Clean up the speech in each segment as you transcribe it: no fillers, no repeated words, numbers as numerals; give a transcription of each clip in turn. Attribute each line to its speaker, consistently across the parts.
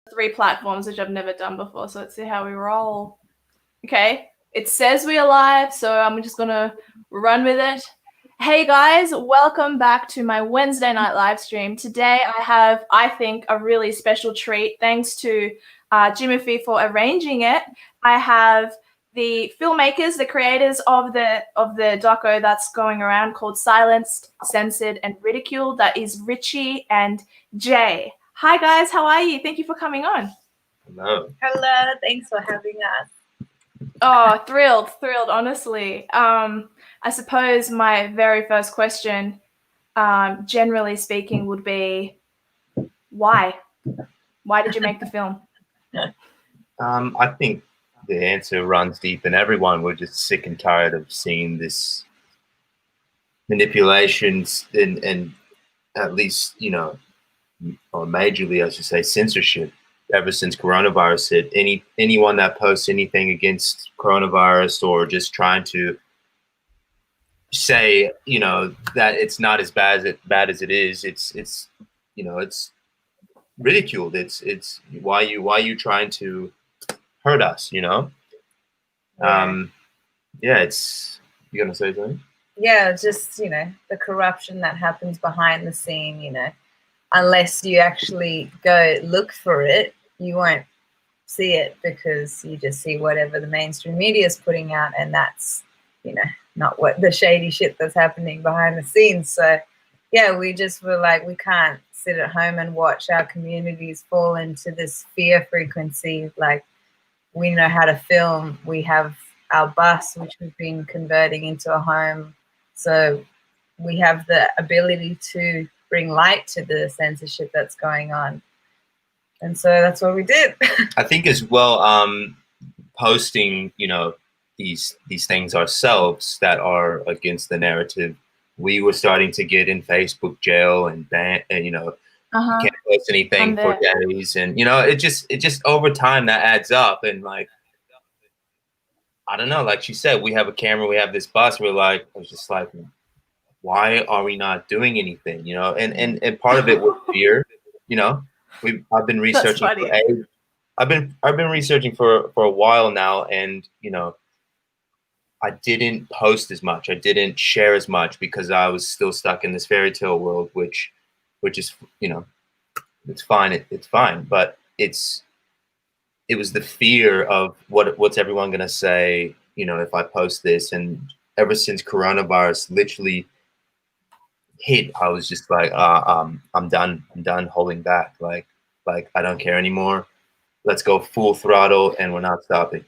Speaker 1: 3 platforms, which I've never done before. So let's see how we roll. Okay, it says we are live, so I'm just gonna run with it. Hey guys, welcome back to my Wednesday night live stream. Today I have, I think, a really special treat. Thanks to Jimuphy for arranging it. I have the filmmakers, the creators of the doco that's going around called Silenced, Censored, and Ridiculed. That is Richie and Jaye. Hi guys, how are you? Thank you for coming on.
Speaker 2: Hello.
Speaker 3: Hello, thanks for having us.
Speaker 1: Oh, thrilled, honestly. I suppose my very first question, generally speaking, would be why? Why did you make the film?
Speaker 2: I think the answer runs deep in everyone. We're just sick and tired of seeing this manipulations and at least, you know, or majorly, I should say, censorship ever since coronavirus hit. Anyone that posts anything against coronavirus or just trying to say, you know, that it's not as bad as it is, it's you know, it's ridiculed. It's why you trying to hurt us, you know? Yeah, it's, you gonna say something?
Speaker 3: Yeah, just, you know, the corruption that happens behind the scene, you know, unless you actually go look for it, you won't see it because you just see whatever the mainstream media is putting out, and that's, you know, not what the shady shit that's happening behind the scenes. So yeah, we just were like, we can't sit at home and watch our communities fall into this fear frequency. Like, we know how to film. We have our bus, which we've been converting into a home. So we have the ability to bring light to the censorship that's going on. And so that's what we did.
Speaker 2: I think as well, posting, you know, these things ourselves that are against the narrative, we were starting to get in Facebook jail and ban, and you know, you can't post anything for days, and you know, it just over time that adds up, and like, I don't know, like she said, we have a camera, we have this bus, we're like, I was just like, why are we not doing anything, you know? And part of it was fear, you know. I've been researching I've been researching for a while now, and you know, I didn't post as much, I didn't share as much because I was still stuck in this fairy tale world, which is, you know, it's fine, it's fine, but it was the fear of what's everyone gonna say, you know, if I post this. And ever since coronavirus literally hit, I was just like, I'm done holding back. Like I don't care anymore. Let's go full throttle, and we're not stopping.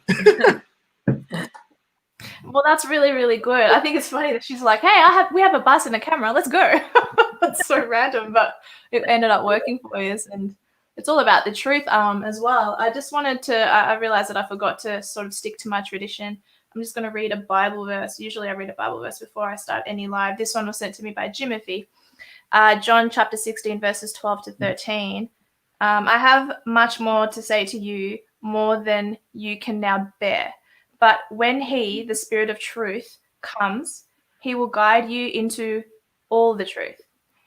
Speaker 1: Well, that's really, really good. I think it's funny that she's like, hey, we have a bus and a camera. Let's go. That's so random, but it ended up working for you, and it's all about the truth as well. I just wanted to, I realized that I forgot to sort of stick to my tradition. I'm just going to read a Bible verse. Usually I read a Bible verse before I start any live. This one was sent to me by Jimuphy. John chapter 16, verses 12 to 13. I have much more to say to you, more than you can now bear. But when he, the Spirit of truth, comes, he will guide you into all the truth.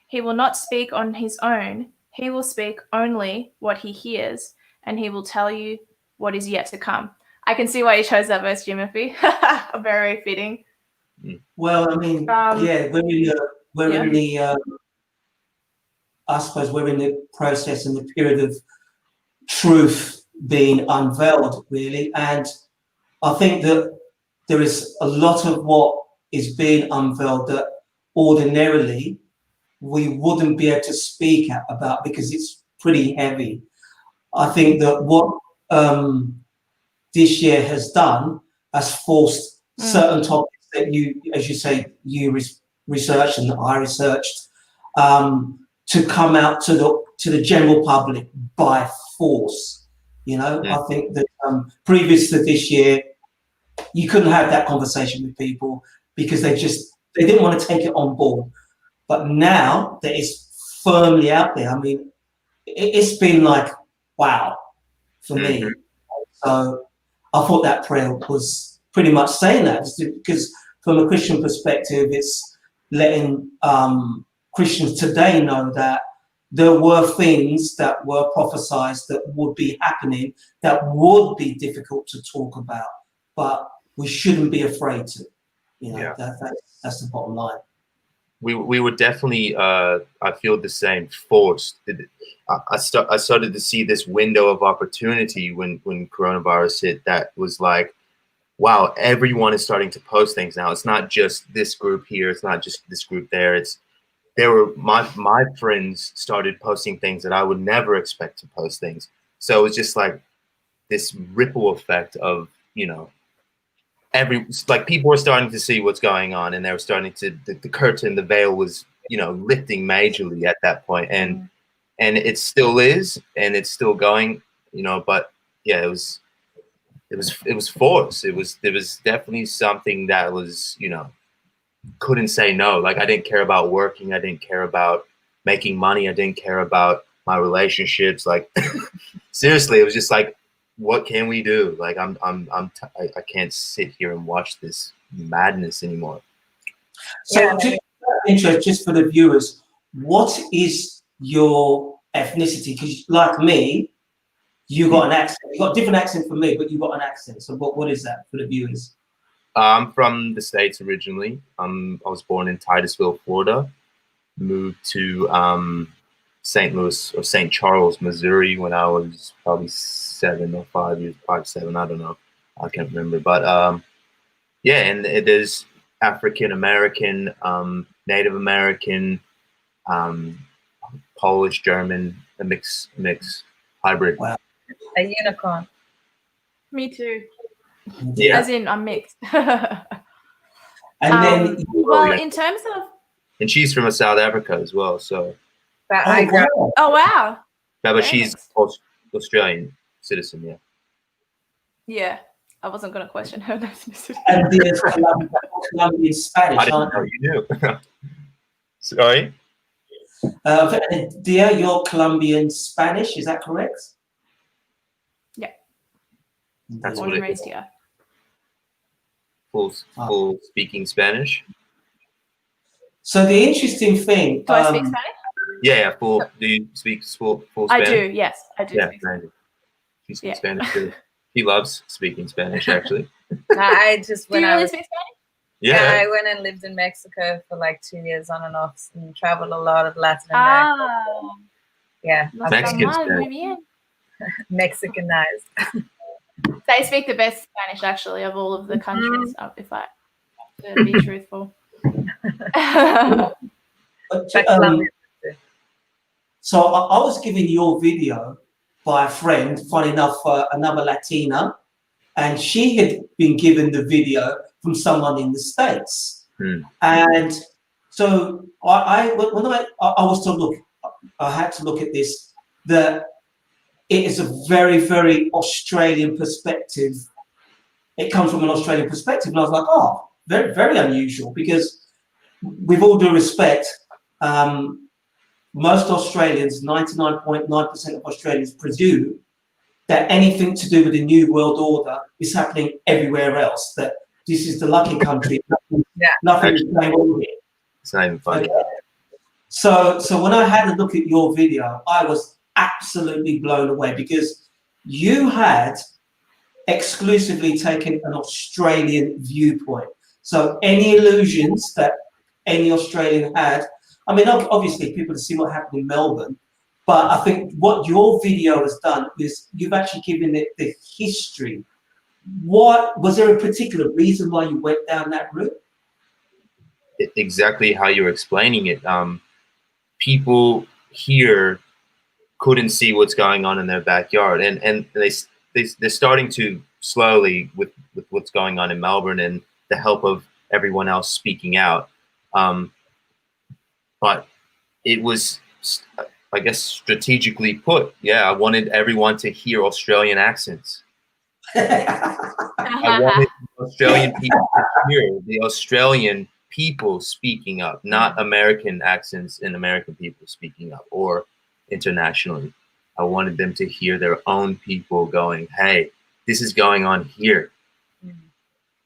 Speaker 1: He will not speak on his own. He will speak only what he hears, and he will tell you what is yet to come. I can see why you chose that verse, Jimuphy. Very fitting.
Speaker 4: Well, I mean, yeah, we're in the, I suppose we're in the process and the period of truth being unveiled, really. And I think that there is a lot of what is being unveiled that ordinarily we wouldn't be able to speak about because it's pretty heavy. I think that what this year has done has forced certain topics that you, as you say, you researched and I researched, to come out to the general public by force. You know, I think that previous to this year, you couldn't have that conversation with people because they didn't want to take it on board. But now that it's firmly out there, I mean, it's been like, wow, for me. So I thought that prayer was pretty much saying that, because from a Christian perspective, it's letting Christians today know that there were things that were prophesized that would be happening that would be difficult to talk about, but we shouldn't be afraid to. You know, that's the bottom line.
Speaker 2: We were definitely, I feel the same, forced. I started to see this window of opportunity when coronavirus hit. That was like, wow, everyone is starting to post things now. It's not just this group here. It's not just this group there. My friends started posting things that I would never expect to post things. So it was just like this ripple effect of, you know, people were starting to see what's going on, and they were starting to, the curtain, the veil was, you know, lifting majorly at that point. And it still is, and it's still going, you know, but yeah, it was forced. There was definitely something that was, you know, couldn't say no. Like, I didn't care about working. I didn't care about making money. I didn't care about my relationships. Like, seriously, it was just like, what can we do? Like, I can't sit here and watch this madness anymore.
Speaker 4: So, just for the viewers, what is your ethnicity? Because like me, you got an accent. You got a different accent from me, but you got an accent. So what is that for the viewers?
Speaker 2: I'm from the States originally. I was born in Titusville, Florida. Moved to St. Louis or St. Charles, Missouri when I was probably 7 or 5 years, 5, 7, I don't know. I can't remember. But yeah, and it is African American, Native American, Polish, German, a mix hybrid.
Speaker 4: Wow.
Speaker 3: A unicorn.
Speaker 1: Me too.
Speaker 2: Yeah.
Speaker 1: As in, I'm mixed.
Speaker 4: And then,
Speaker 1: well, in terms of,
Speaker 2: and she's from South Africa as well. So.
Speaker 3: But
Speaker 1: oh wow.
Speaker 2: Yeah, but
Speaker 1: Very
Speaker 2: she's Australian citizen. Yeah.
Speaker 1: Yeah, I wasn't going to question her ethnicity.
Speaker 4: And there's Colombian Spanish.
Speaker 2: I didn't know you knew. Sorry.
Speaker 4: Dear, you're Colombian Spanish. Is that correct?
Speaker 1: Yeah.
Speaker 2: That's
Speaker 1: Born
Speaker 2: what
Speaker 1: and
Speaker 2: it
Speaker 1: raised
Speaker 2: is.
Speaker 1: here.
Speaker 2: Full speaking Spanish.
Speaker 4: So the interesting thing.
Speaker 1: Do I speak Spanish?
Speaker 2: Yeah, full. Do you speak full Spanish?
Speaker 1: I do. Yes, I do.
Speaker 2: Yeah,
Speaker 1: speak Spanish.
Speaker 2: she speaks Spanish too. He loves speaking Spanish, actually.
Speaker 3: I just
Speaker 1: Do you really speak Spanish?
Speaker 2: Yeah.
Speaker 3: I went and lived in Mexico for like 2 years on and off, and traveled a lot of Latin America.
Speaker 1: Ah,
Speaker 3: Yeah,
Speaker 2: Mexican Spanish.
Speaker 1: Muy bien.
Speaker 3: Mexicanized.
Speaker 1: They speak the best Spanish, actually, of all of the countries, if I have to be truthful.
Speaker 4: So I was given your video by a friend, funny enough, another Latina, and she had been given the video from someone in the States. And so I was to look, I had to look at this, that it is a very, very Australian perspective. It comes from an Australian perspective. And I was like, oh, very, very unusual, because with all due respect, most Australians, 99.9% of Australians, presume that anything to do with the New World Order is happening everywhere else, that this is the lucky country. Nothing is going on here.
Speaker 2: It's not even funny.
Speaker 4: Okay. So when I had a look at your video, I was absolutely blown away, because you had exclusively taken an Australian viewpoint. So any illusions that any Australian had, I mean, obviously people have seen what happened in Melbourne, but I think what your video has done is you've actually given it the history. What was there a particular reason why you went down that route?
Speaker 2: Exactly how you're explaining it. People here couldn't see what's going on in their backyard, and they're starting to slowly with what's going on in Melbourne and the help of everyone else speaking out. But it was, I guess, strategically put. Yeah, I wanted everyone to hear Australian accents. I wanted Australian people to hear the Australian people speaking up, not American accents and American people speaking up, or internationally. I wanted them to hear their own people going, hey, this is going on here.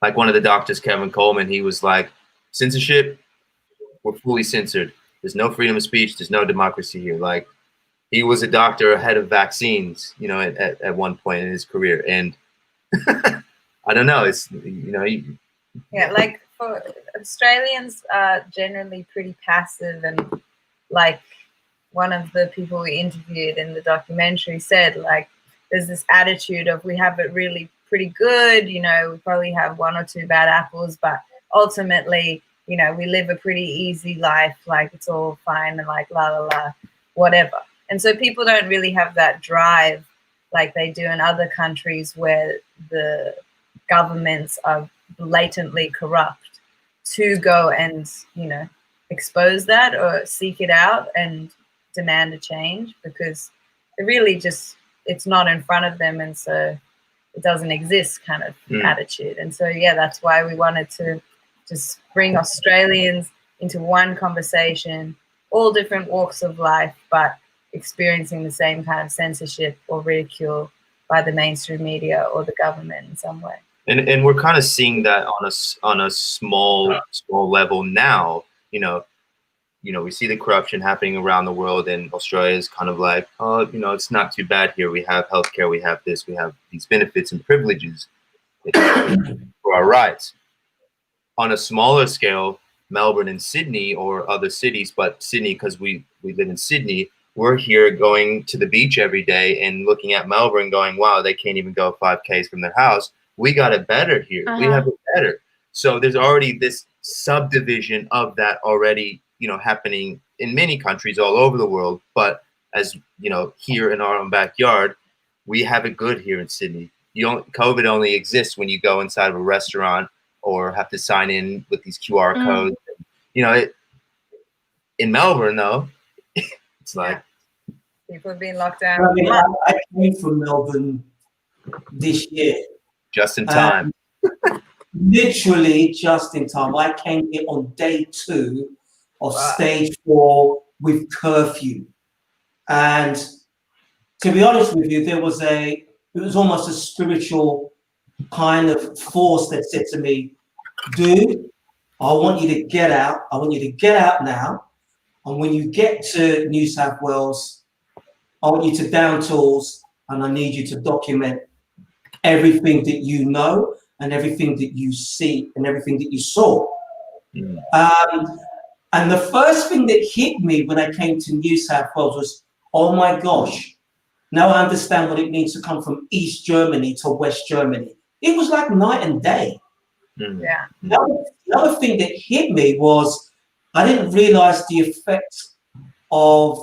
Speaker 2: Like one of the doctors, Kevin Coleman, he was like, censorship, we're fully censored. There's no freedom of speech. There's no democracy here. Like, he was a doctor ahead of vaccines, you know, at one point in his career. And I don't know, it's, you know,
Speaker 3: yeah, like for Australians are generally pretty passive, and like one of the people we interviewed in the documentary said, like, there's this attitude of we have it really pretty good, you know, we probably have one or two bad apples, but ultimately, you know, we live a pretty easy life, like it's all fine and like la la la, whatever. And so people don't really have that drive like they do in other countries where the governments are blatantly corrupt to go and, you know, expose that or seek it out and demand a change, because it really just, it's not in front of them, and so it doesn't exist kind of attitude. And so yeah, that's why we wanted to just bring Australians into one conversation, all different walks of life, but experiencing the same kind of censorship or ridicule by the mainstream media or the government in some way.
Speaker 2: And we're kind of seeing that on a small level now. You know, we see the corruption happening around the world, and Australia is kind of like, oh, you know, it's not too bad here. We have healthcare, we have this, we have these benefits and privileges for our rights. On a smaller scale, Melbourne and Sydney or other cities, but Sydney, because we live in Sydney, we're here going to the beach every day and looking at Melbourne going, wow, they can't even go 5Ks from their house. We got it better here. We have it better. So there's already this subdivision of that already, you know, happening in many countries all over the world. But as you know, here in our own backyard, we have it good here in Sydney. COVID only exists when you go inside of a restaurant or have to sign in with these QR codes. You know, in Melbourne though, it's like
Speaker 3: people have been locked down.
Speaker 4: I mean, I came from Melbourne this year.
Speaker 2: Just in time.
Speaker 4: Literally just in time. I came here on day 2 of stage 4 with curfew. And to be honest with you, it was almost a spiritual kind of force that said to me, dude, I want you to get out. I want you to get out now. And when you get to New South Wales, I want you to down tools, and I need you to document everything that you know and everything that you see and everything that you saw. And the first thing that hit me when I came to New South Wales was, oh my gosh, now I understand what it means to come from East Germany to West Germany. It was like night and day.
Speaker 3: Yeah.
Speaker 4: The other thing that hit me was I didn't realize the effect of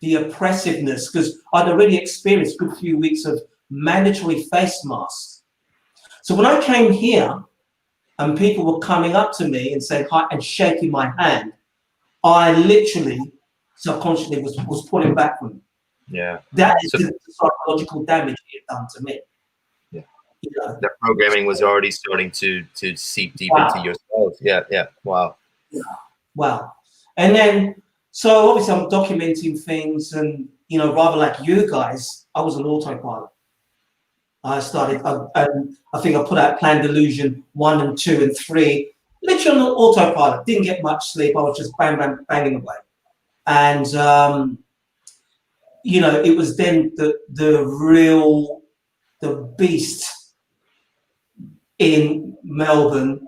Speaker 4: the oppressiveness, because I'd already experienced a good few weeks of mandatory face masks. So when I came here and people were coming up to me and saying hi and shaking my hand, I literally subconsciously was pulling back from them.
Speaker 2: Yeah.
Speaker 4: That is the psychological damage it done to me.
Speaker 2: Yeah.
Speaker 4: You know?
Speaker 2: That programming was already starting to seep deep into yourself. Yeah. Wow.
Speaker 4: Yeah. Wow. And then, so obviously I'm documenting things, and, you know, rather like you guys, I was an autopilot. I started, I think I put out Plan Delusion 1 and 2 and 3, literally on autopilot. Didn't get much sleep. I was just banging away. And, you know, it was then the beast in Melbourne,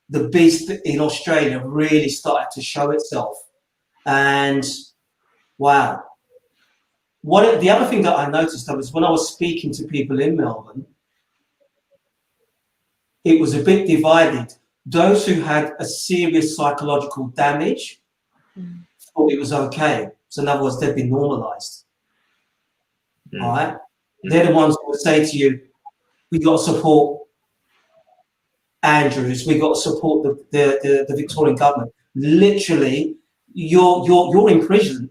Speaker 4: the beast in Australia really started to show itself. And wow. The other thing that I noticed was when I was speaking to people in Melbourne, it was a bit divided. Those who had a serious psychological damage thought it was okay. So in other words, they'd been normalized. All right? They're the ones who would say to you, we got to support Andrews, we got to support the Victorian government. Literally, you're imprisoned,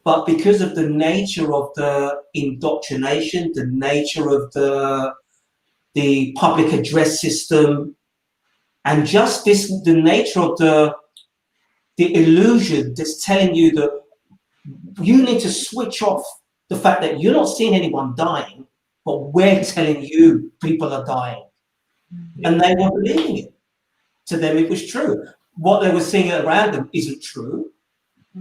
Speaker 4: but because of the nature of the indoctrination, the nature of the public address system, and just the nature of the illusion that's telling you that you need to switch off the fact that you're not seeing anyone dying, but we're telling you people are dying. And they were believing it. To them, it was true. What they were seeing around them isn't true.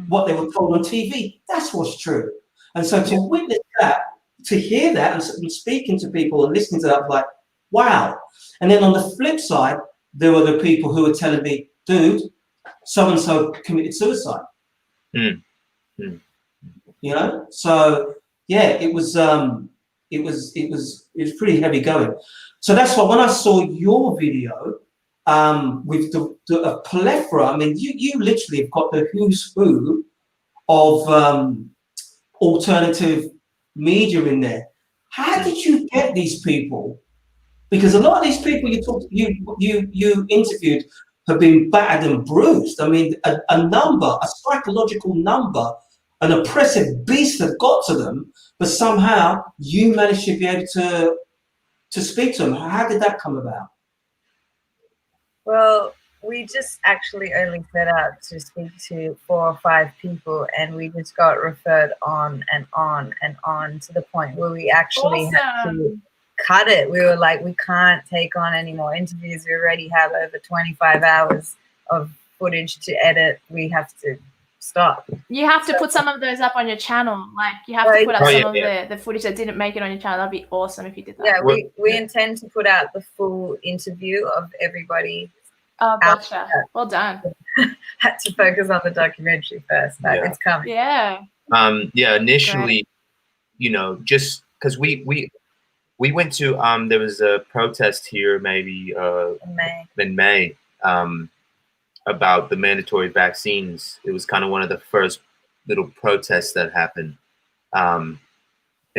Speaker 4: what they were told on TV, that's what's true. And so to witness that, to hear that, and speaking to people and listening to that, I was like, wow. And then on the flip side, there were the people who were telling me, dude, so-and-so committed suicide.
Speaker 2: Mm.
Speaker 4: You know? So yeah, it was pretty heavy going. So that's why when I saw your video, with a plethora, I mean, you literally have got the who's who of alternative media in there. How did you get these people? Because a lot of these people you interviewed have been battered and bruised. I mean, a psychological number, an oppressive beast that got to them, but somehow you managed to be able to speak to them. How did that come about?
Speaker 3: Well, we just actually only set out to speak to 4 or 5 people, and we just got referred on and on and on to the point where we actually had to cut it. We were like, we can't take on any more interviews. We already have over 25 hours of footage to edit. We have to stop.
Speaker 1: You have to put some of those up on your channel. Like, you have to put up some of the footage that didn't make it on your channel. That'd be awesome if you did that.
Speaker 3: Yeah, we intend to put out the full interview of everybody.
Speaker 1: Oh, gotcha. Well done.
Speaker 3: Had to focus on the documentary first, but it's coming.
Speaker 1: Yeah.
Speaker 2: Initially, you know, just because we went to there was a protest here maybe in May about the mandatory vaccines. It was kind of one of the first little protests that happened, and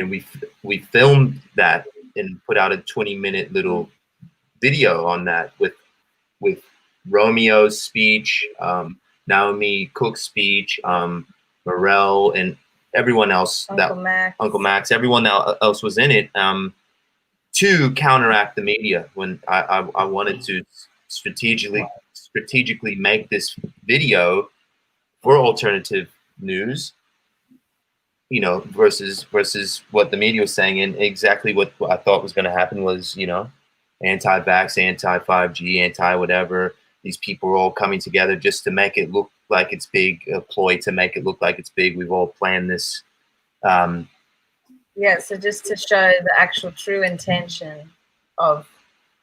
Speaker 2: we filmed that and put out a 20-minute little video on that with Romeo's speech, Naomi Cook's speech, Morel, and everyone else, Uncle Max, everyone else was in it, to counteract the media. When I wanted to strategically make this video for alternative news, you know, versus what the media was saying, and exactly what I thought was going to happen was, you know, anti-vax, anti-5G, anti-whatever. These people are all coming together just to make it look like it's big, a ploy to make it look like it's big. We've all planned this.
Speaker 3: Yeah, so just to show the actual true intention of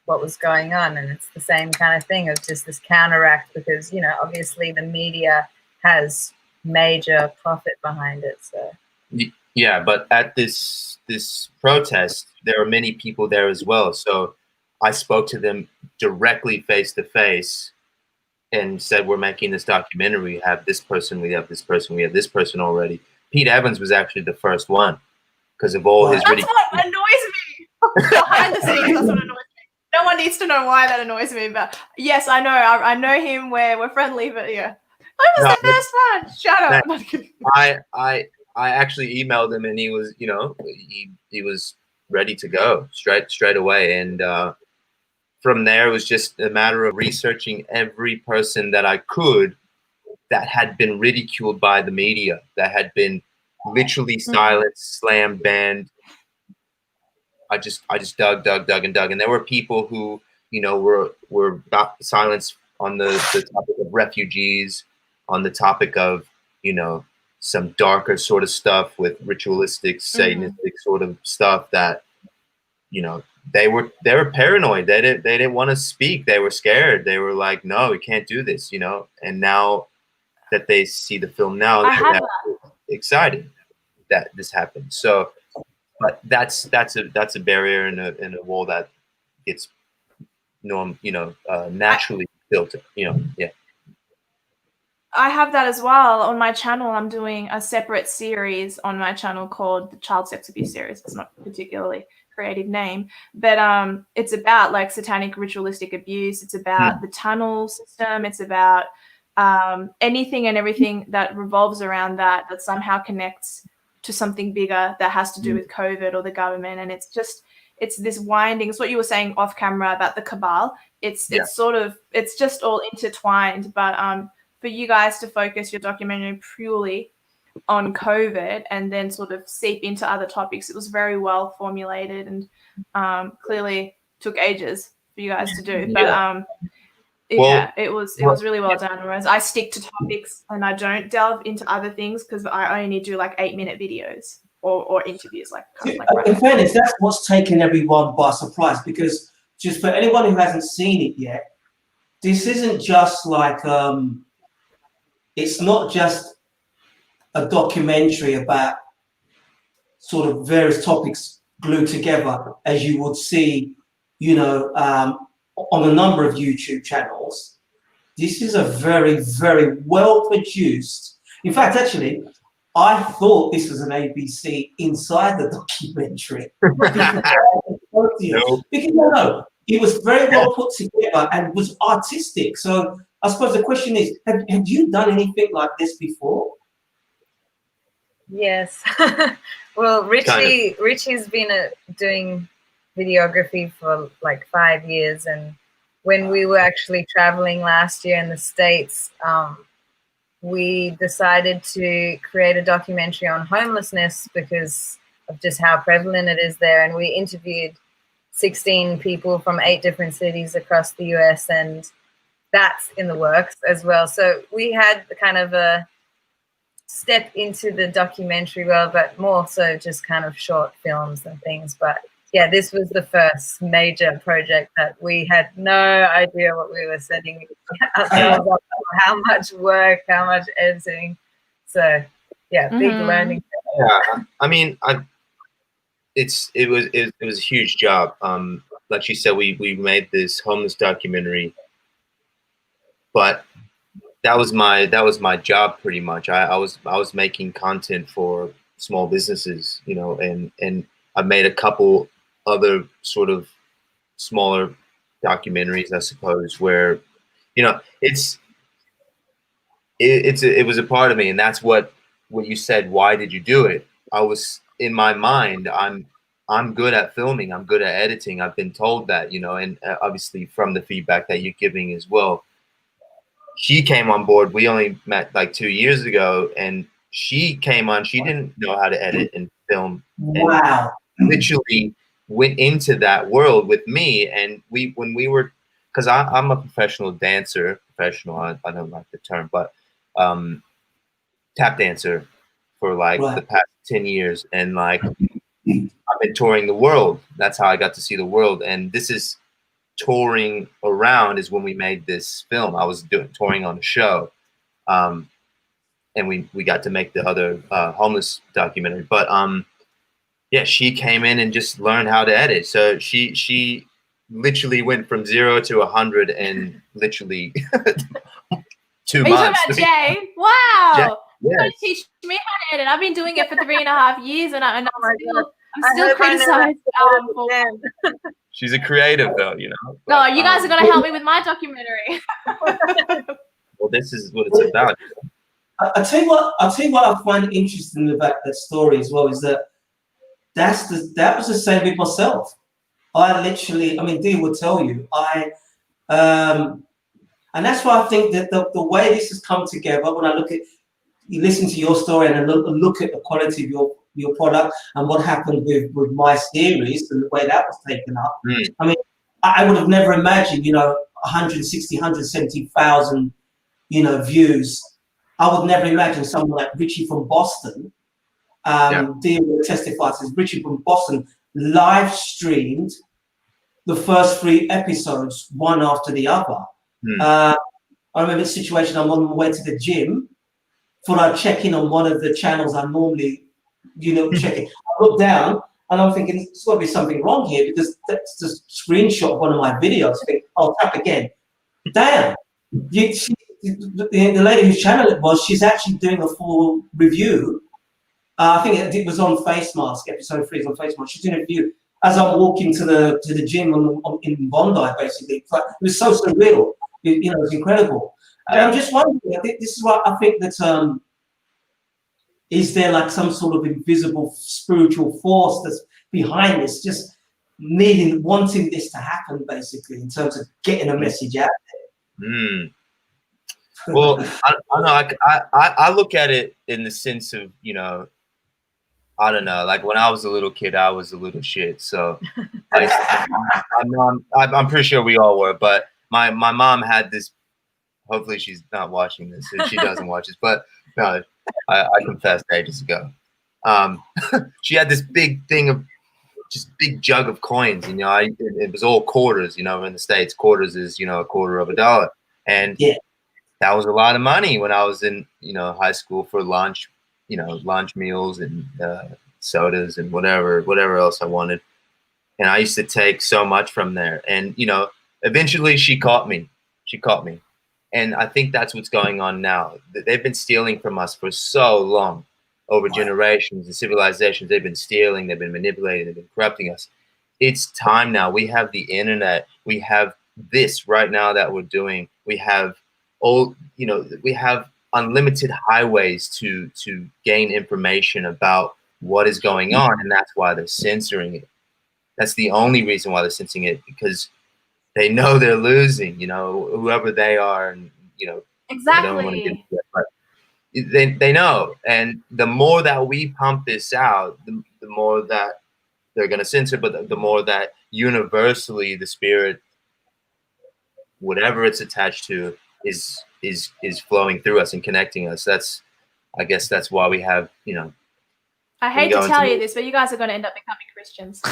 Speaker 3: what was going on. And it's the same kind of thing of just this counteract, because, you know, obviously the media has major profit behind it. So
Speaker 2: yeah, but at this protest, there are many people there as well. So I spoke to them directly face to face and said, we're making this documentary. We have this person, we have this person, we have this person already. Pete Evans was actually the first one because of all his
Speaker 1: That's what annoys me. Behind the scenes, that's what annoys me. No one needs to know why that annoys me, but yes, I know. I know him. We're friendly, but yeah. I was the first one. Shut up.
Speaker 2: I actually emailed him, and he was, you know, he was ready to go straight away. And from there, it was just a matter of researching every person that I could that had been ridiculed by the media, that had been literally silenced, slammed, banned. I just dug, and there were people who, you know, were silenced on the topic of refugees, on the topic of, you know, some darker sort of stuff with ritualistic, Satanistic sort of stuff that, you know, they were paranoid. They didn't want to speak. They were scared. They were like, no, we can't do this, you know. And now that they see the film now, they're excited that this happened. So, but that's a barrier and a wall that gets naturally built. You know, yeah.
Speaker 1: I have that as well on my channel. I'm doing a separate series on my channel called the Child Sex Abuse series. It's not a particularly creative name, but it's about like satanic ritualistic abuse. It's about the tunnel system. It's about anything and everything that revolves around that somehow connects to something bigger that has to do with COVID or the government. And it's this winding. It's what you were saying off camera about the cabal. It's just all intertwined. But for you guys to focus your documentary purely on COVID and then sort of seep into other topics, it was very well formulated and clearly took ages for you guys to do. But Yeah, it was really well done. Whereas I stick to topics and I don't delve into other things because I only do like 8-minute videos or interviews, like kind of like.
Speaker 4: In fairness, that's what's taken everyone by surprise, because just for anyone who hasn't seen it yet, this isn't just like it's not just a documentary about sort of various topics glued together, as you would see, you know, on a number of YouTube channels. This is a very, very well produced. In fact, actually, I thought this was an ABC inside the documentary.
Speaker 2: No.
Speaker 4: Because no, it was very well put together and was artistic. So I suppose the question is, have you done anything like this before?
Speaker 3: Yes. Well, Richie's been doing videography for like 5 years, and when we were actually traveling last year in the States, we decided to create a documentary on homelessness because of just how prevalent it is there, and we interviewed 16 people from 8 different cities across the US, and that's in the works as well. So we had kind of a step into the documentary world, but more so just kind of short films and things. But yeah, this was the first major project that we had no idea what we were setting ourselves up for, how much work, how much editing. So yeah, big learning.
Speaker 2: Yeah, I mean, it was a huge job. Like you said, we made this homeless documentary, but that was my job pretty much. I was making content for small businesses, you know, and I made a couple other sort of smaller documentaries, I suppose, where, you know, it was a part of me, and that's what you said. Why did you do it? I was in my mind, I'm good at filming, I'm good at editing. I've been told that, you know, and obviously from the feedback that you're giving as well. She came on board. We only met like 2 years ago, and she came on. She didn't know how to edit and film.
Speaker 4: Wow!
Speaker 2: And literally went into that world with me, and when we were, because I'm a professional dancer. I don't like the term, but tap dancer for like the past 10 years, and like I've been touring the world. That's how I got to see the world, and this is. Touring around is when we made this film. I was touring on a show, and we got to make the other homeless documentary. But yeah, she came in and just learned how to edit. So she literally went from 0 to 100 in literally 2 months.
Speaker 1: Are you talking about Jaye? Wow!
Speaker 2: Yes.
Speaker 1: You gotta teach me how to edit. I've been doing it for 3.5 years, and I'm still criticized.
Speaker 2: She's a creative, though, you know. But,
Speaker 1: no, you guys are gonna help me with my documentary.
Speaker 2: Well, this is what it's about.
Speaker 4: I'll tell you what I find interesting about that story as well is that that was the same with myself. I mean, Dee will tell you, and that's why I think that the way this has come together, when you listen to your story and I look at the quality of your product and what happened with my series and the way that was taken up. I mean, I would have never imagined, you know, 160, 170,000, you know, views. I would never imagine someone like Richie from Boston, Dee will testify to this, Richie from Boston live streamed the first 3 episodes, one after the other. I remember the situation, I'm on my way to the gym, thought I'd check in on one of the channels I normally, you know, checking. I look down and I'm thinking, there's got to be something wrong here because that's the screenshot of one of my videos. I think, I'll tap again. Damn. The lady whose channel it was, she's actually doing a full review. I think it was on Face Mask, episode 3 is on Face Mask. She's doing a review as I'm walking to the gym in Bondi, basically. It was so surreal. You know, it's incredible. And I'm just wondering, I think this is what I think that is there like some sort of invisible spiritual force that's behind this, just wanting this to happen, basically, in terms of getting a message out there?
Speaker 2: Well, I don't know. I look at it in the sense of, you know, I don't know. Like when I was a little kid, I was a little shit. So I'm pretty sure we all were. But my mom had this. Hopefully she's not watching this, and she doesn't watch this. But no, I confessed ages ago. She had this big thing of just big jug of coins. You know, it was all quarters. You know, in the States, quarters is, you know, a quarter of a dollar, and that was a lot of money when I was in, you know, high school for lunch. You know, lunch meals and sodas and whatever else I wanted. And I used to take so much from there. And, you know, eventually she caught me. And I think that's what's going on now. They've been stealing from us for so long, over generations and civilizations. They've been stealing, they've been manipulating, they've been corrupting us. It's time now. We have the internet. We have this right now that we're doing. We have we have unlimited highways to gain information about what is going on. And that's why they're censoring it. That's the only reason why they're censoring it, because they know they're losing, you know, whoever they are, and, you know,
Speaker 1: exactly.
Speaker 2: I don't want to get into that, but they know. And the more that we pump this out, the more that they're going to censor, but the more that universally the spirit, whatever it's attached to, is flowing through us and connecting us. I guess that's why we have, you know.
Speaker 1: I hate to tell you this, but you guys are going to end up becoming Christians.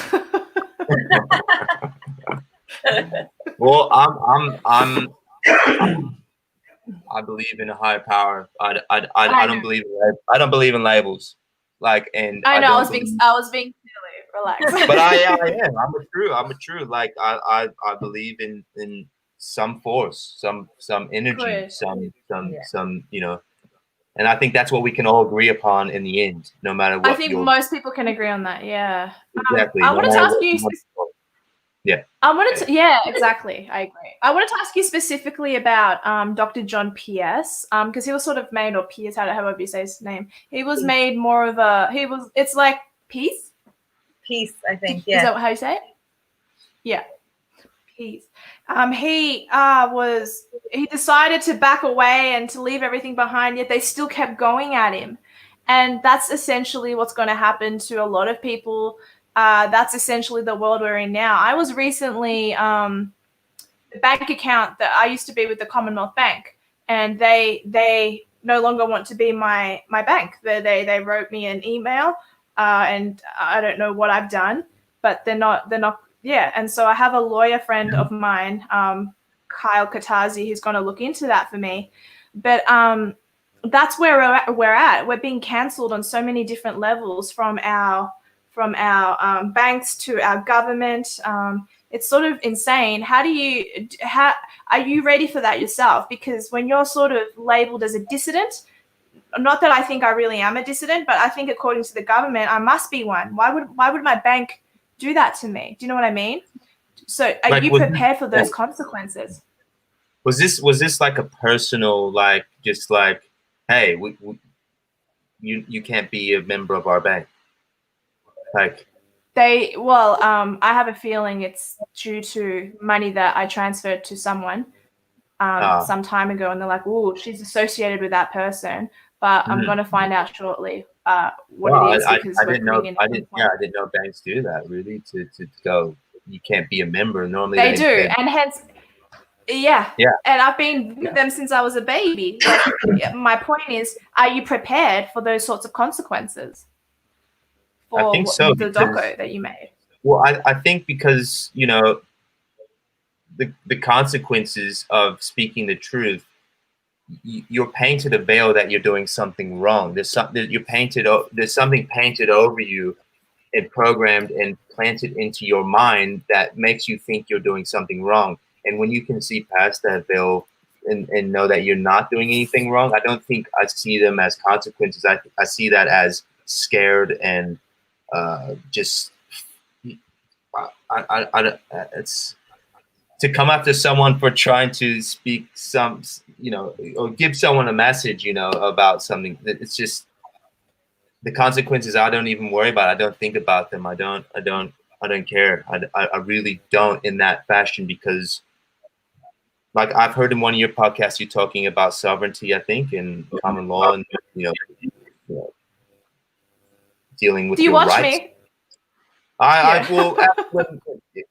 Speaker 2: Well, I believe in a higher power. I don't believe in labels. Like, and
Speaker 1: I know I was being silly. Relax.
Speaker 2: But I am. I'm a true. Like, I believe in some force, some energy, some you know. And I think that's what we can all agree upon in the end, no matter what.
Speaker 1: I think most people can agree on that. Yeah.
Speaker 2: Exactly.
Speaker 1: I wanted to ask you. Exactly. I agree. I wanted to ask you specifically about Dr. John Pierce, because he was sort of made, or Pierce, however you say his name. He was made more of a. It's like peace.
Speaker 3: Peace, I think. Yeah.
Speaker 1: Is that how you say it? Yeah. Peace. He decided to back away and to leave everything behind, yet they still kept going at him. And that's essentially what's going to happen to a lot of people. That's essentially the world we're in now. I was recently, the bank account that I used to be with the Commonwealth Bank, and they no longer want to be my bank. They wrote me an email, and I don't know what I've done, but they're not. Yeah, and so I have a lawyer friend of mine, Kyle Katazi, who's going to look into that for me. But that's where we're at. We're being cancelled on so many different levels, from our banks to our government. It's sort of insane. How are you ready for that yourself? Because when you're sort of labeled as a dissident, not that I think I really am a dissident, but I think according to the government, I must be one. Why would my bank do that to me? Do you know what I mean? So are you prepared for those consequences?
Speaker 2: Was this like a personal, like, just like, hey, you can't be a member of our bank? Like,
Speaker 1: I have a feeling it's due to money that I transferred to someone some time ago, and they're like, "Oh, she's associated with that person." But I'm going to find out shortly what it is, because
Speaker 2: I didn't know banks do that, really, to go, you can't be a member. Normally
Speaker 1: they do, and hence, yeah. And I've been with them since I was a baby. Like, my point is, are you prepared for those sorts of consequences?
Speaker 2: I think so.
Speaker 1: The doco that you made.
Speaker 2: Well, I think because, you know, the consequences of speaking the truth, you're painted a veil that you're doing something wrong. There's something painted over you and programmed and planted into your mind that makes you think you're doing something wrong. And when you can see past that veil and know that you're not doing anything wrong, I don't think I see them as consequences. I see that as scared and just it's to come after someone for trying to speak some, you know, or give someone a message, you know, about something. It's just the consequences. I don't even worry about. I don't think about them. I don't care. I really don't in that fashion, because, like, I've heard in one of your podcasts you talking about sovereignty, I think, and common law, and you know dealing with your rights.
Speaker 1: Do you watch me?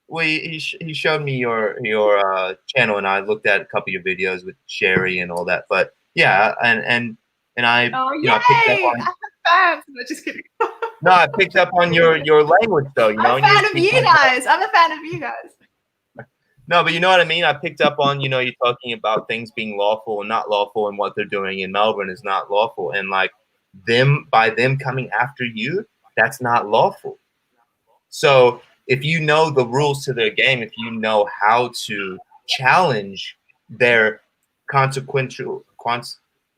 Speaker 2: He showed me your channel, and I looked at a couple of your videos with Sherry and all that. But yeah, and I I picked up on.
Speaker 1: Fans. No, just kidding.
Speaker 2: No, I picked up on your language though. You know,
Speaker 1: I'm a fan of you guys. I'm a fan of you guys.
Speaker 2: No, but you know what I mean? I picked up on, you're talking about things being lawful and not lawful, and what they're doing in Melbourne is not lawful. And like by them coming after you, that's not lawful. So if you know the rules to their game, if you know how to challenge their consequential,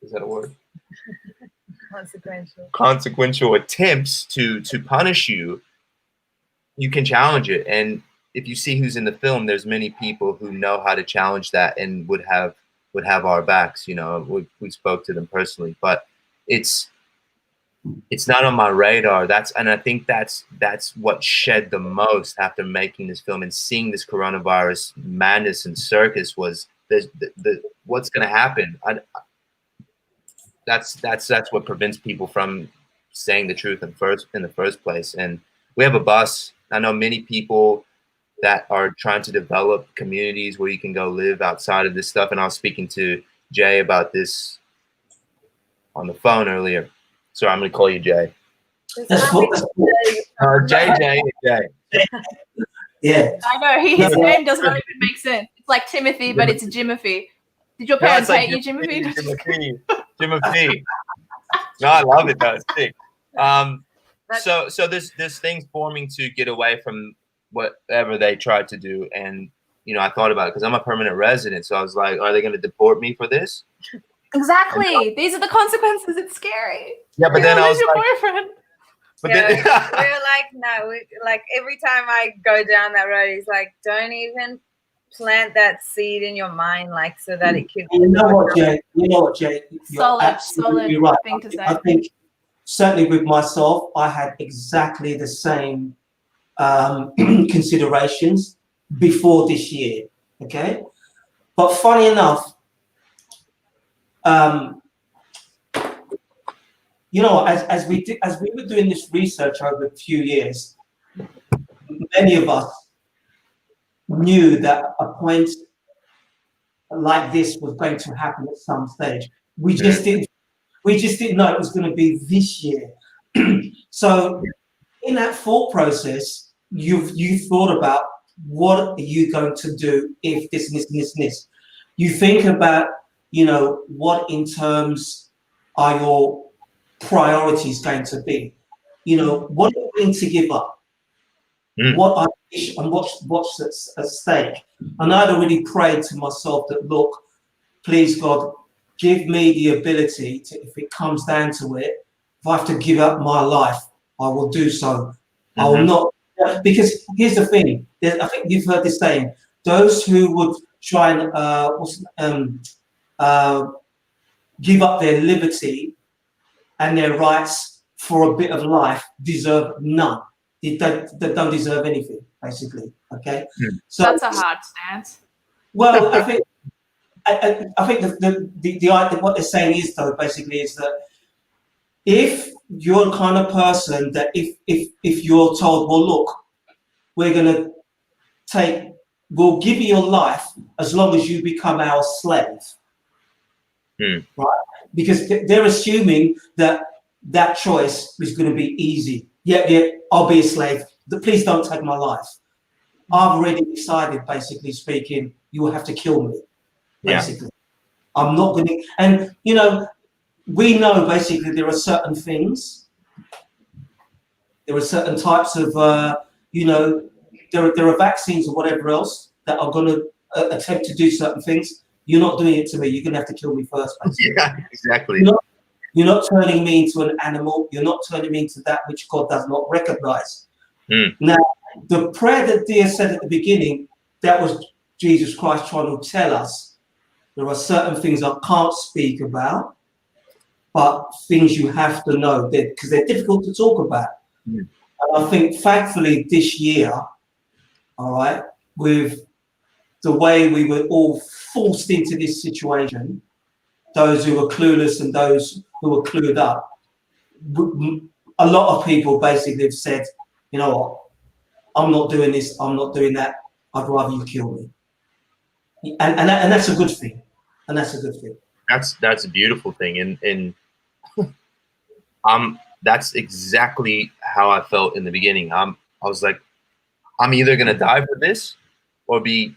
Speaker 2: is that a word? Consequential attempts to punish you, you can challenge it. And if you see who's in the film, there's many people who know how to challenge that and would have our backs. We spoke to them personally, but it's not on my radar. And I think that's what shed the most after making this film and seeing this coronavirus madness and circus was the what's going to happen. That's what prevents people from saying the truth in the first place. And we have a bus. I know many people that are trying to develop communities where you can go live outside of this stuff. And I was speaking to Jay about this on the phone earlier. So I'm going to call you Jay. Jay.
Speaker 4: Yeah.
Speaker 1: I know. His name does not even make sense. It's like Timothy, but it's Jimuphy. Did your parents hate you, Jimuphy?
Speaker 2: Jimuphy. No, I love it though. It's sick. So there's things forming to get away from whatever they tried to do, and I thought about it because I'm a permanent resident. So I was like, are they going to deport me for this?
Speaker 1: Exactly. These are the consequences. It's scary.
Speaker 2: Yeah, but then I was
Speaker 1: your
Speaker 2: like,
Speaker 1: boyfriend.
Speaker 3: But we're like, no, like every time I go down that road, he's like, don't even plant that seed in your mind, like so that it could.
Speaker 4: You know what, Jay? You're
Speaker 1: absolutely
Speaker 4: right.
Speaker 1: Thing to say.
Speaker 4: I think certainly with myself, I had exactly the same considerations before this year. Okay, but funny enough, as we were doing this research over a few years, many of us knew that a point like this was going to happen at some stage. We just didn't know it was going to be this year. So in that thought process, you thought about what are you going to do if this and this and this and this. You think about, what in terms are your priorities going to be? What are you willing to give up? What's at stake? And I'd already prayed to myself that, look, please God, give me the ability to, if it comes down to it, if I have to give up my life, I will do so. I will not, because here's the thing. I think you've heard this saying: those who would try and give up their liberty and their rights for a bit of life deserve none. They don't deserve anything, basically. Okay, so
Speaker 1: that's a hard stance.
Speaker 4: Well, I think the what they're saying is, though, basically, is that if you're the kind of person that if you're told, well, look, we'll give you your life as long as you become our slave, right? Because they're assuming that choice is going to be easy. Yeah, I'll be a slave. Please don't take my life. I've already decided, basically speaking, you will have to kill me. Basically, I'm not going to. And we know basically there are certain things. There are certain types of, there are vaccines or whatever else that are going to attempt to do certain things. You're not doing it to me. You're going to have to kill me first. Basically.
Speaker 2: Yeah, exactly.
Speaker 4: You're not turning me into an animal. You're not turning me into that which God does not recognize. Now, the prayer that Dia said at the beginning, that was Jesus Christ trying to tell us there are certain things I can't speak about, but things you have to know because they're difficult to talk about. And I think, thankfully, this year, all right, with the way we were all forced into this situation, those who were clueless and those who were clued up, a lot of people basically have said, you know what, I'm not doing this, I'm not doing that, I'd rather you kill me. And that's a good thing. And that's a good thing.
Speaker 2: That's a beautiful thing. And that's exactly how I felt in the beginning. I was like, I'm either gonna die for this or be,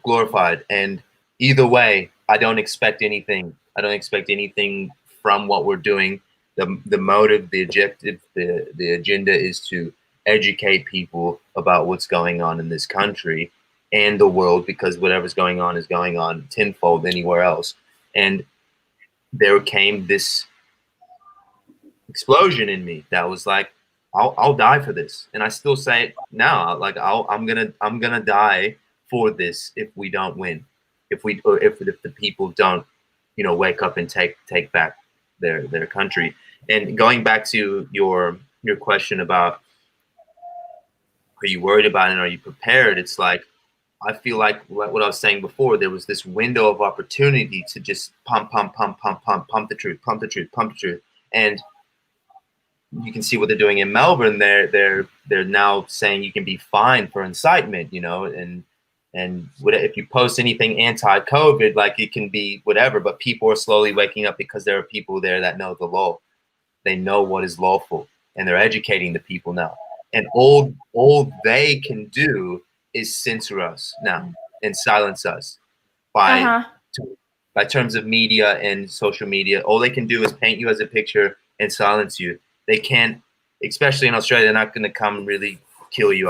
Speaker 2: glorified. And either way, I don't expect anything. I don't expect anything from what we're doing. The motive, the objective, the agenda is to educate people about what's going on in this country and the world, because whatever's going on is going on tenfold anywhere else. And there came this explosion in me that was like, I'll die for this. And I still say it now, like I'm gonna die for this if we don't win, if the people don't, wake up and take back their country. And going back to your question about, are you worried about it and are you prepared? It's like, I feel like what I was saying before, there was this window of opportunity to just pump the truth. And you can see what they're doing in Melbourne. They're now saying you can be fined for incitement, and if you post anything anti-COVID, like it can be whatever. But people are slowly waking up because there are people there that know the law. They know what is lawful, and they're educating the people now. And all they can do is censor us now and silence us by terms of media and social media. All they can do is paint you as a picture and silence you. They can't, especially in Australia, they're not going to come really kill you.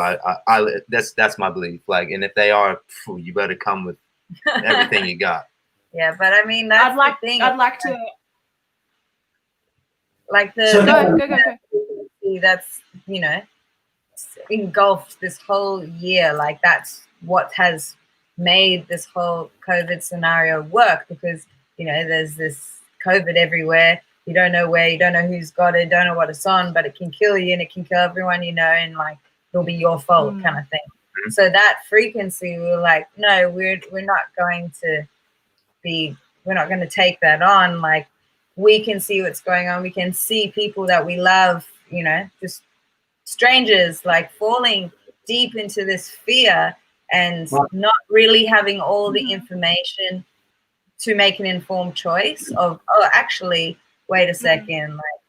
Speaker 2: That's my belief. Like, and if they are, you better come with everything you got.
Speaker 3: Yeah, but I mean, that's the thing.
Speaker 1: I'd like to.
Speaker 3: Like
Speaker 1: Go.
Speaker 3: That's, engulfed this whole year. Like, that's what has made this whole COVID scenario work, because, there's this COVID everywhere. You don't know where, you don't know who's got it, don't know what it's on, but it can kill you and it can kill everyone, and like, it'll be your fault kind of thing. So that frequency, we were like, no, we're not going to take that on. Like, we can see what's going on. We can see people that we love, just strangers, like falling deep into this fear and not really having all the information to make an informed choice of, oh, actually, wait a second, like,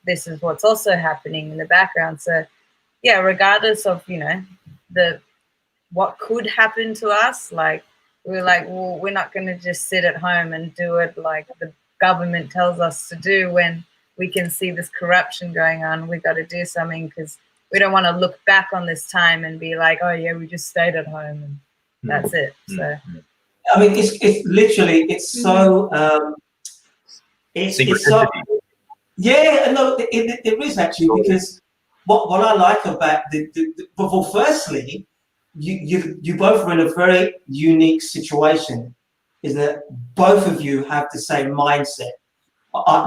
Speaker 3: this is what's also happening in the background. So yeah, regardless of, what could happen to us, like, we're like, well, we're not going to just sit at home and do it like the government tells us to do. When we can see this corruption going on, we got to do something, because we don't want to look back on this time and be like, oh yeah, we just stayed at home and that's it. So
Speaker 4: I mean, it's literally, it's so it's so, yeah, no, it is actually, because what I like about well, firstly, you both are in a very unique situation, is that both of you have the same mindset.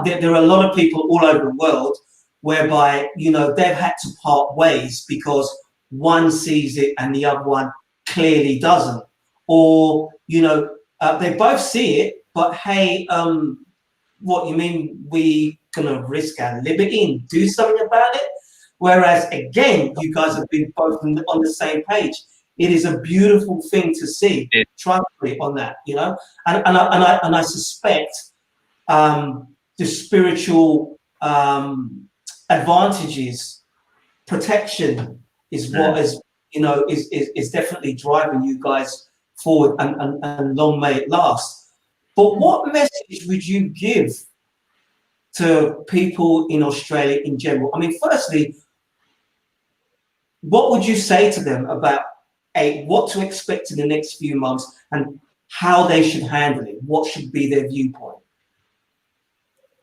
Speaker 4: There are a lot of people all over the world whereby, they've had to part ways because one sees it and the other one clearly doesn't. Or, they both see it, but hey, what you mean, we gonna risk our liberty and do something about it? Whereas, again, you guys have been both on the same page. It is a beautiful thing to see. Trust me on that, and I suspect the spiritual advantages, protection is what is definitely driving you guys forward, and long may it last. But what message would you give to people in Australia in general? I mean, firstly, what would you say to them about what to expect in the next few months and how they should handle it? What should be their viewpoint?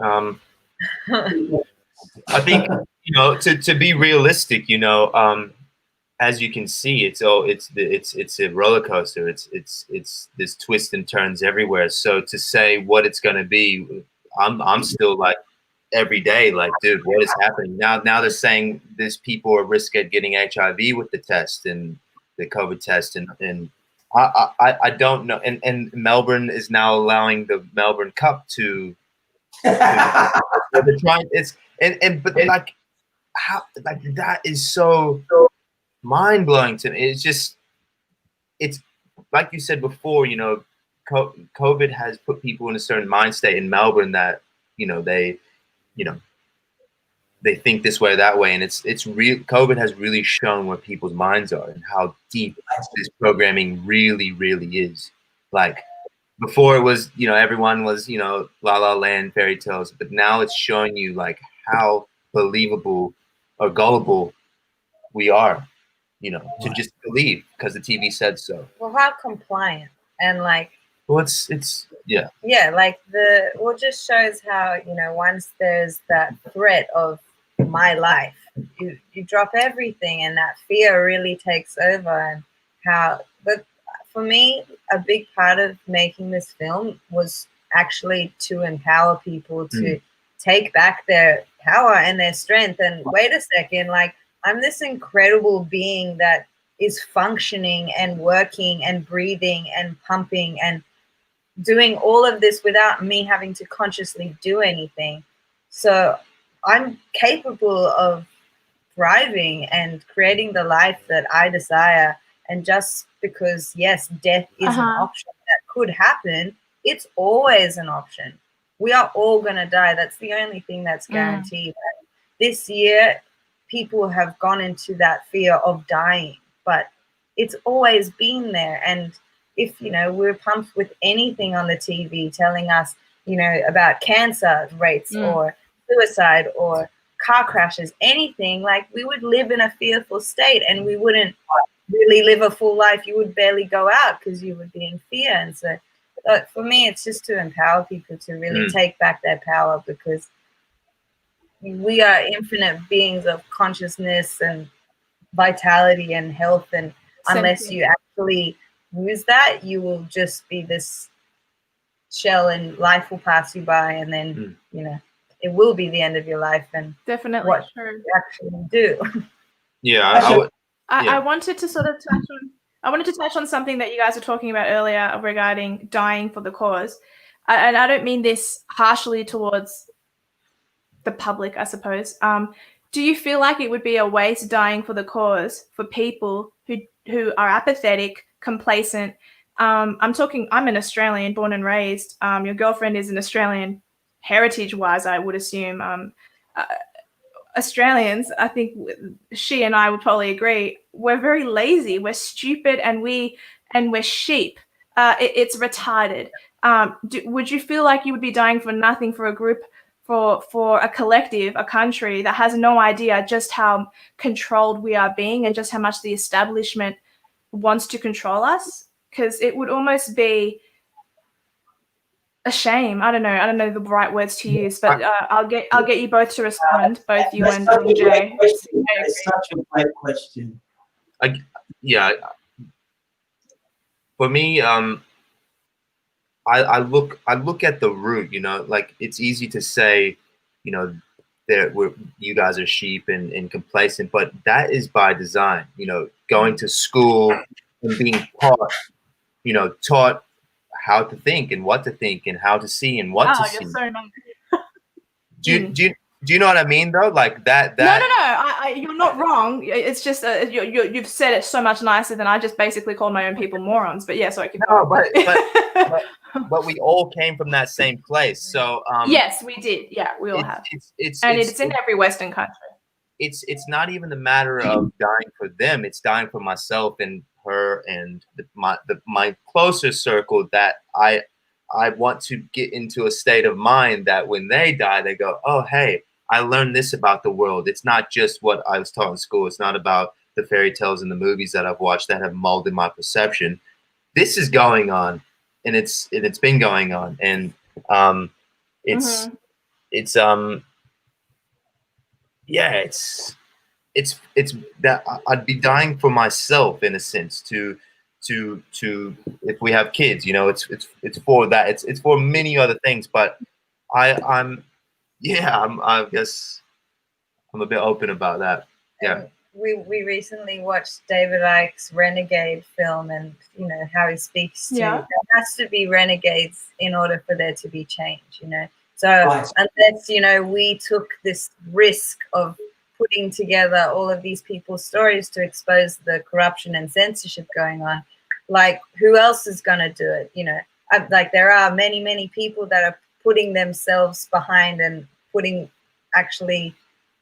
Speaker 2: I think, to be realistic, as you can see, it's a roller coaster. It's this twists and turns everywhere. So to say what it's going to be, I'm still like, every day, like, dude, what is happening now? They're saying these people are risk at getting HIV with the test and the COVID test, and I don't know. And Melbourne is now allowing the Melbourne Cup to they're trying. But like, how, like, that is so mind blowing to me. It's like you said before, you know, COVID has put people in a certain mind state in Melbourne that, you know, they think this way, that way. And it's real. COVID has really shown where people's minds are and how deep this programming really, really is. Like before it was, you know, everyone was, you know, La La Land, fairy tales, but now it's showing you like how believable or gullible we are, you know, to just believe because the TV said so.
Speaker 3: Well, how compliant and like.
Speaker 2: Well, it's yeah.
Speaker 3: Yeah, like just shows how, you know, once there's that threat of my life, you drop everything and that fear really takes over. And how, but for me, a big part of making this film was actually to empower people to take back their power and their strength. And wait a second, like I'm this incredible being that is functioning and working and breathing and pumping and doing all of this without me having to consciously do anything. So I'm capable of thriving and creating the life that I desire. And just because, yes, death is an option that could happen, it's always an option. We are all going to die. That's the only thing that's guaranteed. This year, people have gone into that fear of dying, but it's always been there. And if, you know, we're pumped with anything on the TV telling us, you know, about cancer rates or suicide or car crashes, anything, like we would live in a fearful state and we wouldn't really live a full life. You would barely go out because you would be in fear. And so for me, it's just to empower people to really take back their power, because we are infinite beings of consciousness and vitality and health. And unless you actually use that, you will just be this shell and life will pass you by, and then you know it will be the end of your life. And
Speaker 1: definitely
Speaker 3: what you actually do.
Speaker 1: I wanted to sort of touch on something that you guys were talking about earlier regarding dying for the cause, and I don't mean this harshly towards the public, I suppose. Do you feel like it would be a waste dying for the cause for people who are apathetic, complacent? I'm an Australian, born and raised. Your girlfriend is an Australian heritage-wise, I would assume. Australians, I think she and I would probably agree, we're very lazy, we're stupid, and we're sheep. It's retarded. Would you feel like you would be dying for nothing for a group, for a collective, a country that has no idea just how controlled we are being and just how much the establishment wants to control us? Because it would almost be a shame. I don't know the right words to use, but I'll get you both to respond, both you and Jaye.
Speaker 4: It's such a great question.
Speaker 2: For me, I look at the root. You know, like it's easy to say, you know, you guys are sheep and complacent, but that is by design. You know, going to school and being taught how to think and what to think and how to see and what to see.
Speaker 1: So nice.
Speaker 2: Do you know what I mean though? Like that.
Speaker 1: No. You're not wrong. It's just you've said it so much nicer than I just basically called my own people morons. But yeah, sorry.
Speaker 2: But we all came from that same place. So
Speaker 1: yes, we did. Yeah, we all have. It's in every Western country.
Speaker 2: It's not even the matter of dying for them. It's dying for myself and her and my closer circle, that I want to get into a state of mind that when they die, they go, oh, hey, I learned this about the world. It's not just what I was taught in school. It's not about the fairy tales and the movies that I've watched that have molded my perception. This is going on, and it's been going on, and it's that I'd be dying for myself in a sense to if we have kids, you know, it's for that. It's for many other things, but I guess I'm a bit open about that. Yeah.
Speaker 3: We recently watched David Icke's Renegade film, and you know how he speaks to there has to be renegades in order for there to be change, you know. So unless, you know, we took this risk of putting together all of these people's stories to expose the corruption and censorship going on. Like, who else is going to do it? You know, like there are many people that are putting themselves behind and putting actually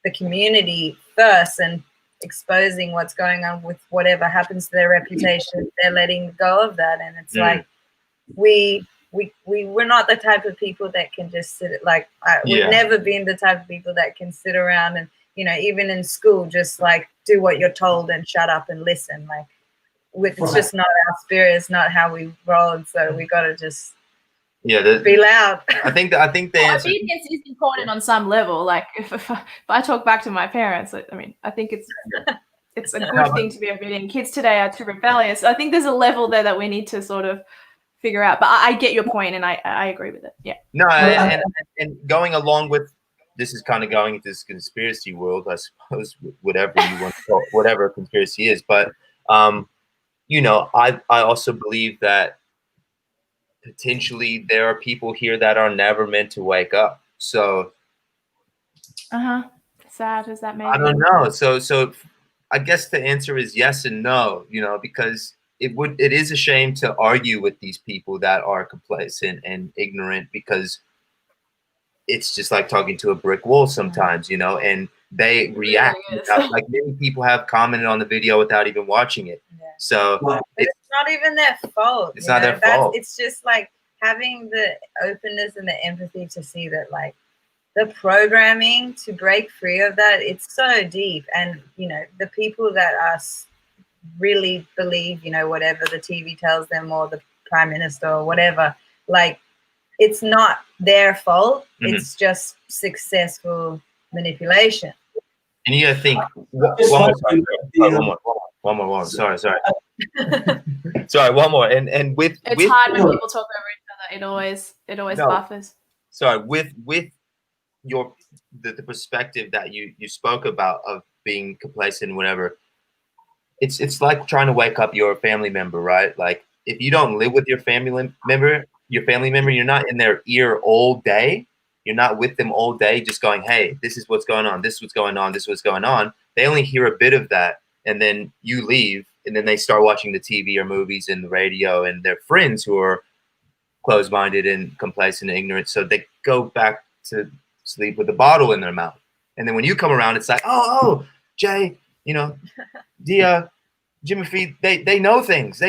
Speaker 3: the community first and exposing what's going on with whatever happens to their reputation. They're letting go of that, and it's like we're not the type of people that can just sit like we've never been the type of people that can sit around and, you know, even in school, just like do what you're told and shut up and listen. Like, it's just not our spirit. It's not how we roll, and so we got to just be loud.
Speaker 2: I think the answer
Speaker 1: obedience is important on some level. Like if I talk back to my parents, I mean, I think it's a good thing to be obedient. Kids today are too rebellious. I think there's a level there that we need to sort of figure out. But I get your point, and I agree with it. Yeah.
Speaker 2: No, and going along with this is kind of going into this conspiracy world, I suppose, whatever you want to call it, whatever a conspiracy is. But you know, I also believe that potentially there are people here that are never meant to wake up. So
Speaker 1: sad as that may be.
Speaker 2: I don't know. So I guess the answer is yes and no, you know, because it is a shame to argue with these people that are complacent and ignorant, because it's just like talking to a brick wall sometimes, you know, and they react without, like many people have commented on the video without even watching it. So
Speaker 3: it's not even their fault.
Speaker 2: It's not their fault.
Speaker 3: It's just like having the openness and the empathy to see that, like, the programming to break free of that, it's so deep. And, you know, the people that are really believe, you know, whatever the TV tells them or the prime minister or whatever, like, it's not their fault. It's just successful manipulation.
Speaker 2: And you gotta think one more. Sorry. Sorry, one more. And with
Speaker 1: hard when people talk over each other. It always buffers.
Speaker 2: Sorry, with the perspective that you spoke about of being complacent and whatever, it's like trying to wake up your family member, right? Like, if you don't live with your family member, you're not in their ear all day. You're not with them all day just going, hey, this is what's going on, this is what's going on, this is what's going on. They only hear a bit of that, and then you leave, and then they start watching the TV or movies and the radio, and their friends who are closed-minded and complacent and ignorant, so they go back to sleep with a bottle in their mouth. And then when you come around, it's like, oh, Jaye, you know, Dia, Jimuphy, they know things.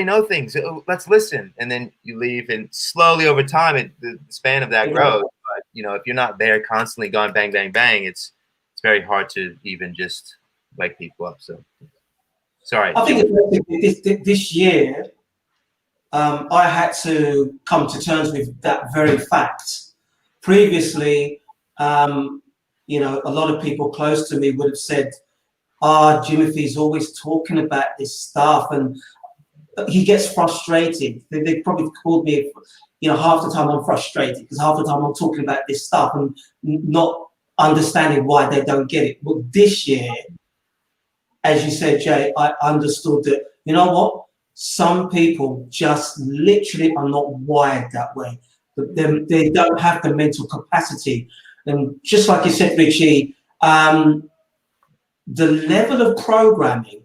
Speaker 2: Let's listen. And then you leave, and slowly over time, the span of that grows. But, you know, if you're not there constantly going bang, bang, bang, it's very hard to even just wake people up. So, sorry.
Speaker 4: I think this year, I had to come to terms with that very fact. Previously, you know, a lot of people close to me would have said, Jimuphy's always talking about this stuff, and he gets frustrated. They probably called me, you know, half the time I'm frustrated because half the time I'm talking about this stuff and not understanding why they don't get it. But this year, as you said, Jaye, I understood that, you know what? Some people just literally are not wired that way. They don't have the mental capacity. And just like you said, Richie, the level of programming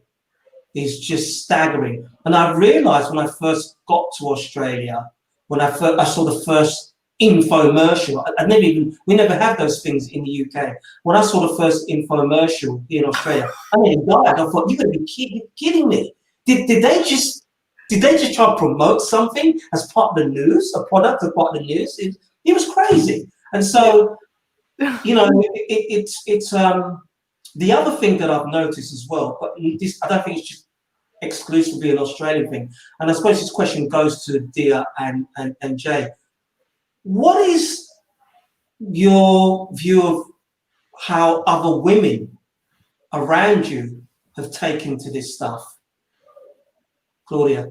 Speaker 4: is just staggering. And I realized when I first got to Australia, when I saw the first infomercial, we never have those things in the UK. When I saw the first infomercial in Australia, I nearly died. I thought, you're going to be kidding me. Did they just try to promote something as part of the news, a product as part of the news? It was crazy. And so, you know, it's the other thing that I've noticed as well, but this, I don't think it's just exclusively an Australian thing. And I suppose this question goes to Dia and Jaye. What is your view of how other women around you have taken to this stuff? Claudia.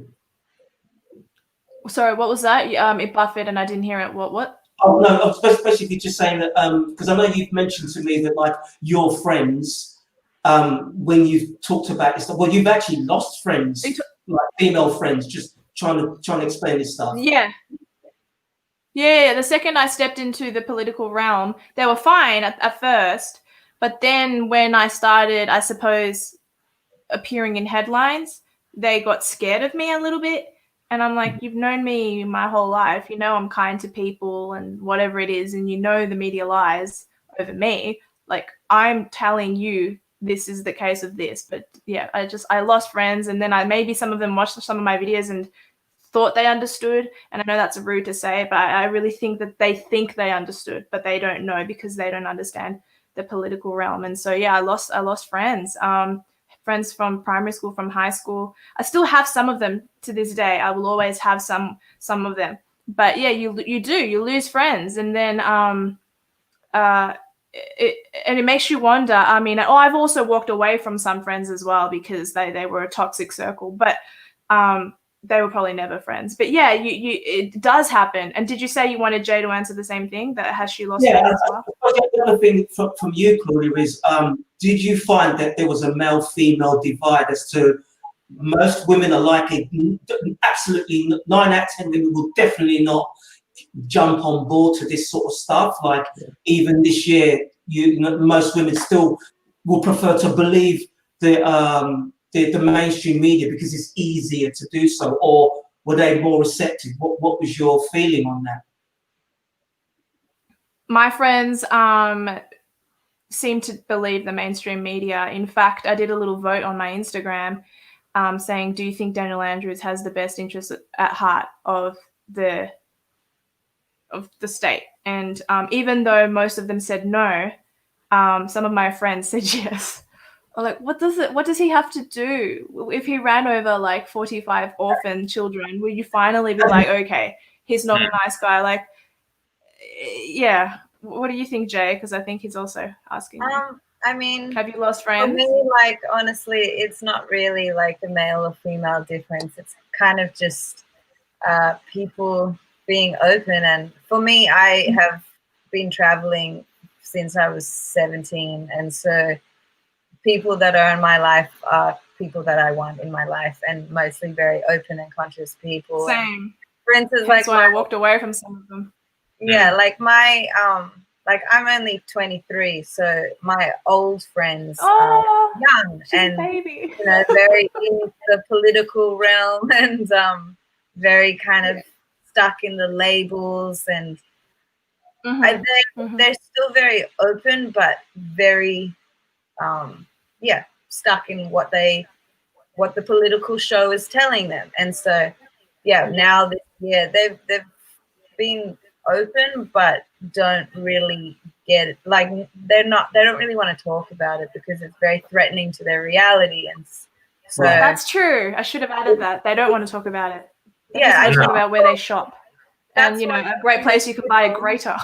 Speaker 1: Sorry, what was that? It buffered and I didn't hear it. What?
Speaker 4: Oh, no, I was basically just saying that, because I know you've mentioned to me that, like, your friends, when you've talked about this stuff, well, you've actually lost friends, like female friends, just trying to explain this stuff.
Speaker 1: Yeah. The second I stepped into the political realm, they were fine at first, But then when I started, I suppose, appearing in headlines, they got scared of me a little bit. And I'm like, you've known me my whole life. You know I'm kind to people and whatever it is, and you know the media lies over me. Like, I'm telling you this is the case of this. But yeah, I lost friends, and then maybe some of them watched some of my videos and thought they understood. And I know that's rude to say, but I really think that they think they understood, but they don't know because they don't understand the political realm. And so yeah, I lost friends. Friends from primary school, from high school. I still have some of them to this day. I will always have some of them. But yeah, you lose friends, and then it makes you wonder. I mean, I've also walked away from some friends as well because they were a toxic circle, but they were probably never friends. But yeah, it does happen. And did you say you wanted Jaye to answer the same thing? That has she lost friends as well?
Speaker 4: The other thing from you, Claudia, is did you find that there was a male-female divide as to most women are likely, absolutely 9 out of 10 women will definitely not jump on board to this sort of stuff. Like even this year, most women still will prefer to believe the mainstream media because it's easier to do so, or were they more receptive? What was your feeling on that?
Speaker 1: My friends seem to believe the mainstream media. In fact, I did a little vote on my Instagram saying, do you think Daniel Andrews has the best interest at heart of the state? And even though most of them said no, some of my friends said yes. I'm like, what does he have to do? If he ran over like 45 orphan children, will you finally be like, okay, he's not a nice guy? Like, yeah. What do you think, Jaye? Because I think he's also asking you.
Speaker 3: I mean,
Speaker 1: have you lost friends?
Speaker 3: For me, like, honestly, it's not really like a male or female difference. It's kind of just people being open. And for me, I have been traveling since I was 17. And so people that are in my life are people that I want in my life, and mostly very open and conscious people.
Speaker 1: Same.
Speaker 3: And for instance,
Speaker 1: that's why I walked away from some of them.
Speaker 3: Yeah, like my like I'm only 23, so my old friends are young and
Speaker 1: baby.
Speaker 3: Very in the political realm and very kind of stuck in the labels, and they're still very open, but very stuck in what the political show is telling them. And so now this year they've been open but don't really get it. Like they don't really want to talk about it because it's very threatening to their reality. And so
Speaker 1: that's true. I should have added that. They don't want to talk about it.
Speaker 3: I
Speaker 1: talk about where they shop. And a great place you can buy a grater.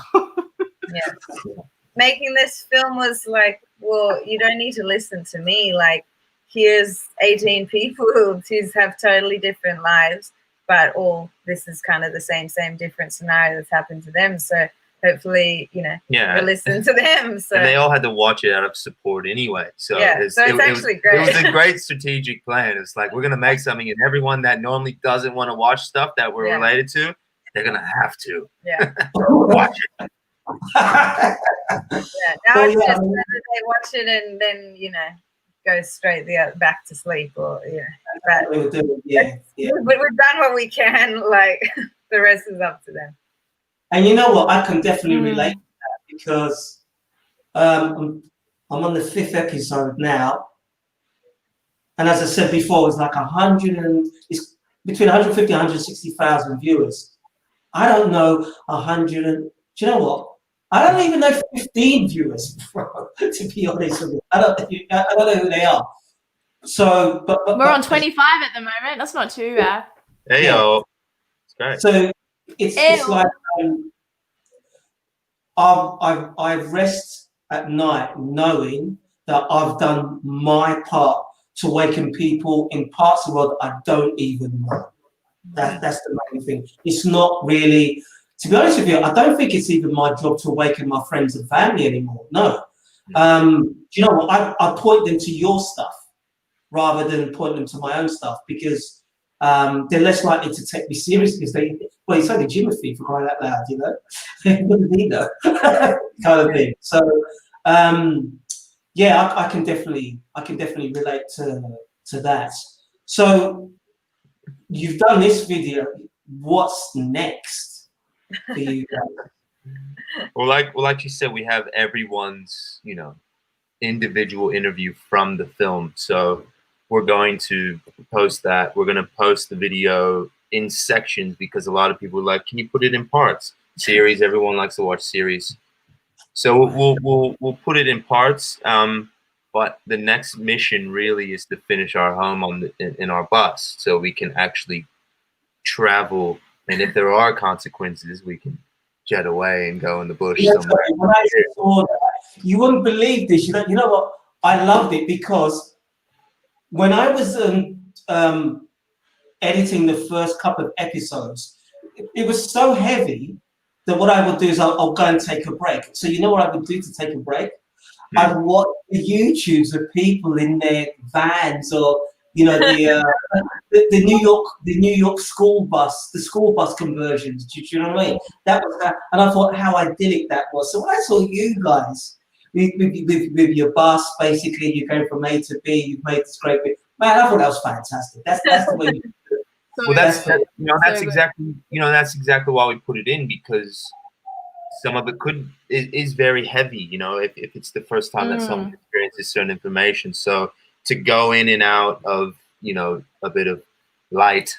Speaker 3: Making this film was like, well, you don't need to listen to me. Like, here's 18 people who have totally different lives, but all this is kind of the same different scenario that's happened to them. So hopefully, you listen to them. So
Speaker 2: and they all had to watch it out of support anyway. So
Speaker 3: it's actually great.
Speaker 2: It was a great strategic plan. It's like, we're gonna make something, and everyone that normally doesn't want to watch stuff that we're related to, they're gonna have to watch it.
Speaker 3: Now it's just whether they watch it and then go straight back to sleep, or but we've done what we can. Like the rest is up to them.
Speaker 4: And you know what, I can definitely relate to that because I'm on the 5th episode now, and as I said before, it's like it's between 150 and 160,000 viewers. I don't know 100 and do you know what? I don't even know 15 viewers, to be honest with you. I don't know who they are. So, but
Speaker 1: we're on 25 at the moment. That's not too bad.
Speaker 2: Hey yo, it's great.
Speaker 4: So it's like I rest at night knowing that I've done my part to awaken people in parts of the world I don't even know. That's the main thing. It's not really. To be honest with you, I don't think it's even my job to awaken my friends and family anymore. No. Do you know what? I point them to your stuff rather than point them to my own stuff because they're less likely to take me seriously because it's only Jimuphy for crying out loud, They wouldn't either, kind of thing. So, yeah, I can definitely relate to that. So you've done this video. What's next for you guys?
Speaker 2: Well, like you said, we have everyone's, you know, individual interview from the film. So we're going to post that. We're going to post the video in sections because a lot of people are like, can you put it in parts? Series. Everyone likes to watch series. So we'll put it in parts. But the next mission really is to finish our home on in our bus, so we can actually travel. And if there are consequences, we can jet away and go in the bush somewhere.
Speaker 4: When I saw that, you wouldn't believe this. You know what? I loved it because when I was editing the first couple of episodes, it was so heavy that what I would do is I'll go and take a break. So you know what I would do to take a break? I'd watch the YouTubes of people in their vans, or you know the New York school bus conversions. Do you know what I mean? That was that, and I thought how idyllic that was. So when I saw you guys with your bus, basically you go from A to B, you've made this great bit. Man, I thought that was fantastic. That's the way. You do it.
Speaker 2: Well, that's exactly why we put it in, because some of it is very heavy, you know, if it's the first time that someone experiences certain information. So to go in and out of, you know, a bit of light,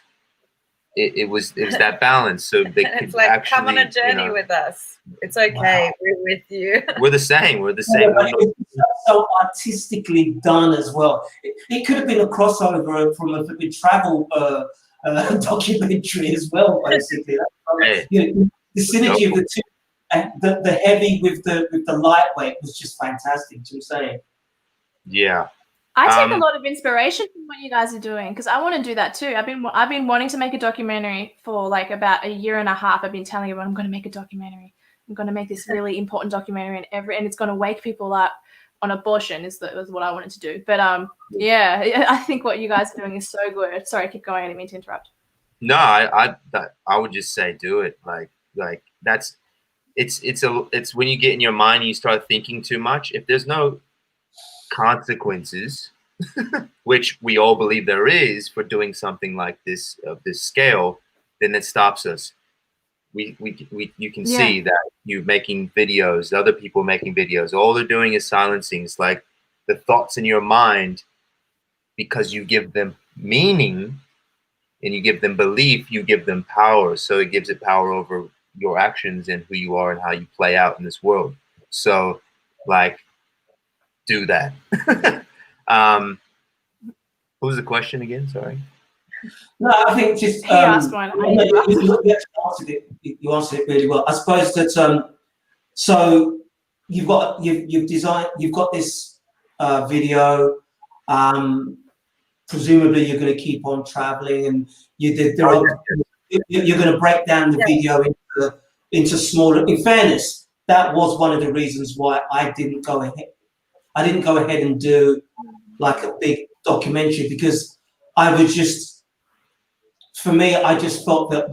Speaker 2: it was that balance. So they could
Speaker 3: it's like,
Speaker 2: actually,
Speaker 3: come on a journey, you know, with us. It's okay. Wow. We're with you.
Speaker 2: We're the same. We're the same.
Speaker 4: Yeah, it's so artistically done as well. It could have been a crossover from a travel documentary as well, basically. You know, the synergy of the two. And the heavy with the lightweight was just fantastic. To say,
Speaker 2: yeah,
Speaker 1: I take a lot of inspiration from what you guys are doing, because I want to do that too. I've been wanting to make a documentary for like about a year and a half. I've been telling everyone I'm going to make a documentary. I'm going to make this really important documentary, and it's going to wake people up on abortion is what I wanted to do. But yeah, I think what you guys are doing is so good. Sorry, keep going. I didn't mean to interrupt.
Speaker 2: No, I would just say do it. Like that's. It's when you get in your mind and you start thinking too much. If there's no consequences, which we all believe there is for doing something like this of this scale, then it stops us. You can see that you making videos, other people making videos, all they're doing is silencing. It's like the thoughts in your mind, because you give them meaning and you give them belief, you give them power. So it gives it power over your actions and who you are and how you play out in this world. So like, do that. What was the question again? Sorry.
Speaker 4: No, I think just
Speaker 1: he asked one.
Speaker 4: You answered it really well. I suppose that so you've got this video. Presumably you're going to keep on traveling, and you're going to break down the video into smaller. In fairness, that was one of the reasons why I didn't go ahead. I didn't go ahead and do like a big documentary, because I was just, for me, I just felt that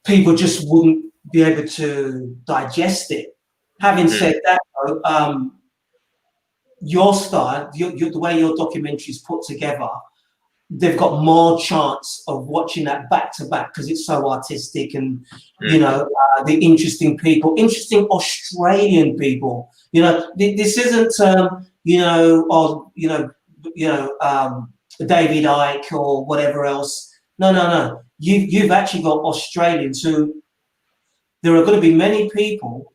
Speaker 4: people just wouldn't be able to digest it. Having said that, though, your style, the way your documentary is put together, they've got more chance of watching that back to back, because it's so artistic, and you know, the interesting people, interesting Australian people. You know, this isn't David Icke or whatever else. No. You've actually got Australians who, there are going to be many people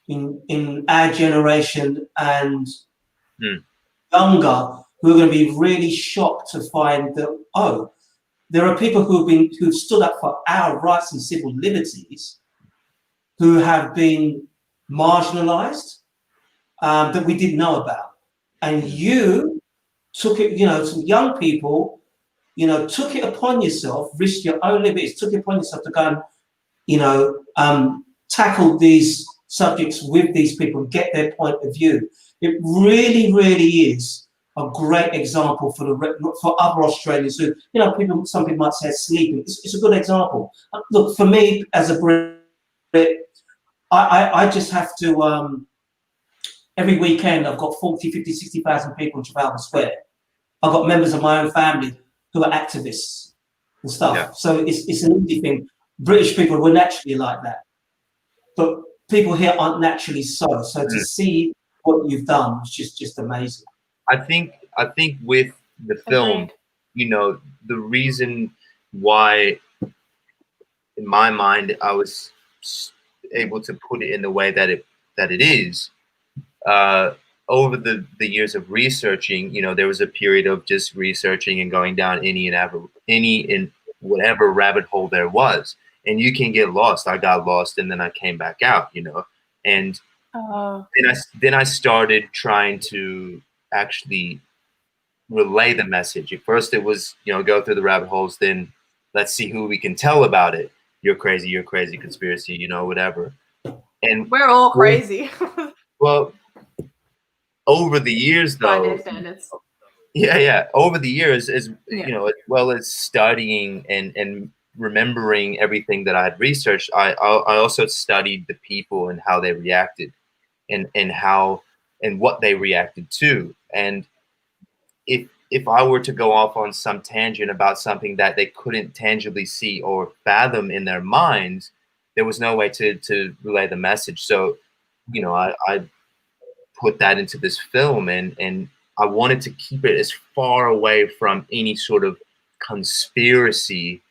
Speaker 4: in our generation and younger who are going to be really shocked to find that, there are people who've stood up for our rights and civil liberties, who have been marginalized, that we didn't know about. And you took it, some young people, took it upon yourself, risked your own liberties, took it upon yourself to go and, tackle these subjects with these people and get their point of view. It really, really is a great example for other Australians who, some people might say sleeping. It's a good example. Look, for me as a Brit, I just have to every weekend I've got 40, 50, 60,000 people in Trafalgar Square. I've got members of my own family who are activists and stuff.
Speaker 2: Yeah.
Speaker 4: So it's an easy thing. British people were naturally like that, but people here aren't naturally so. So to see what you've done was just amazing.
Speaker 2: I think with the film,
Speaker 1: Agreed.
Speaker 2: you know, the reason why, in my mind, I was able to put it in the way that it is. Over the years of researching, you know, there was a period of just researching and going down any and whatever rabbit hole there was, and you can get lost. I got lost, and then I came back out, you know, and then I started trying to actually relay the message. At first, it was, you know, go through the rabbit holes. Then let's see who we can tell about it. You're crazy, conspiracy, you know, whatever. And
Speaker 1: we're all crazy.
Speaker 2: Well, over the years, though, over the years, as you know, as well as studying and remembering everything that I had researched, I also studied the people and how they reacted, and how and what they reacted to. And if I were to go off on some tangent about something that they couldn't tangibly see or fathom in their minds, there was no way to relay the message. So, you know, I put that into this film, and I wanted to keep it as far away from any sort of conspiracy,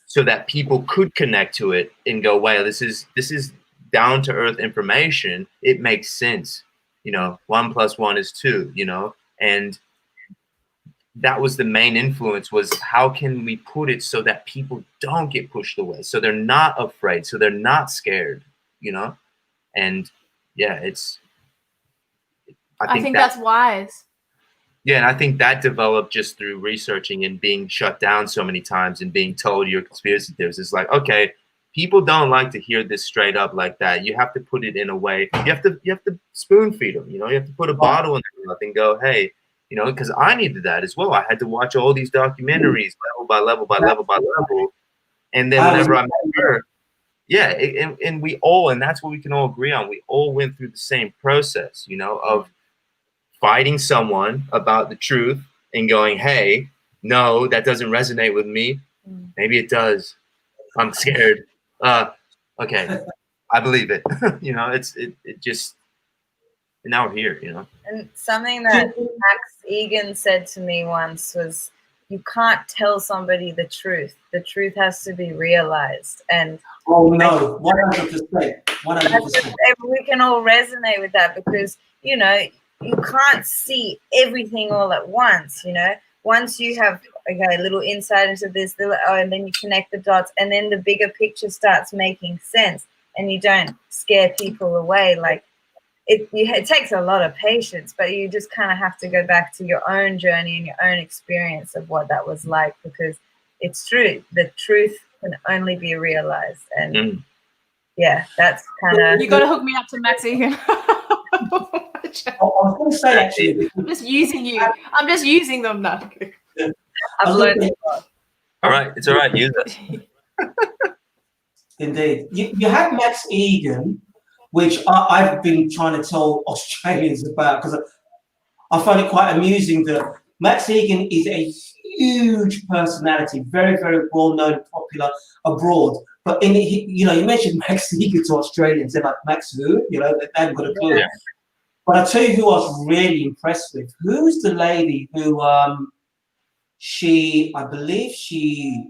Speaker 2: so that people could connect to it and go, wow, this is down to earth information. It makes sense, you know, 1 + 1 is 2, you know. And that was the main influence, was how can we put it so that people don't get pushed away, so they're not afraid, so they're not scared, you know. And yeah, I think
Speaker 1: that's wise.
Speaker 2: Yeah, and I think that developed just through researching and being shut down so many times and being told you're a conspiracy theorist. It's like, okay, people don't like to hear this straight up like that. You have to put it in a way. You have to spoon feed them. You know, you have to put a bottle in their mouth and go, hey, you know, because I needed that as well. I had to watch all these documentaries level by level by level by level, and then whenever I met her, yeah, and we all, and that's what we can all agree on. We all went through the same process, you know, of fighting someone about the truth and going, hey, no, that doesn't resonate with me. Maybe it does. I'm scared. Okay, I believe it. You know, it just, and now we're here, you know.
Speaker 3: And something that Max Egan said to me once was, you can't tell somebody the truth. The truth has to be realized. And
Speaker 4: oh no, 100%. 100%.
Speaker 3: We can all resonate with that, because, you know, you can't see everything all at once, you know. Once you have, okay, a little insight into this, and then you connect the dots, and then the bigger picture starts making sense, and you don't scare people away. Like, it takes a lot of patience, but you just kind of have to go back to your own journey and your own experience of what that was like, because it's true. The truth can only be realized. And yeah, that's kind of...
Speaker 1: You got to hook me up to Max Egan.
Speaker 4: I was going to say, actually,
Speaker 1: I'm just using you. I'm just using them now.
Speaker 3: I've learned a lot.
Speaker 2: All right, it's all right. Use it.
Speaker 4: Indeed. You have Max Egan, which I've been trying to tell Australians about, because I find it quite amusing that Max Egan is a huge personality, very, very well known, popular abroad. But you know, you mentioned Max Egan to Australians, they're like, Max who? You know, they haven't got a clue. Yeah. But I'll tell you who I was really impressed with. Who's the lady who, I believe she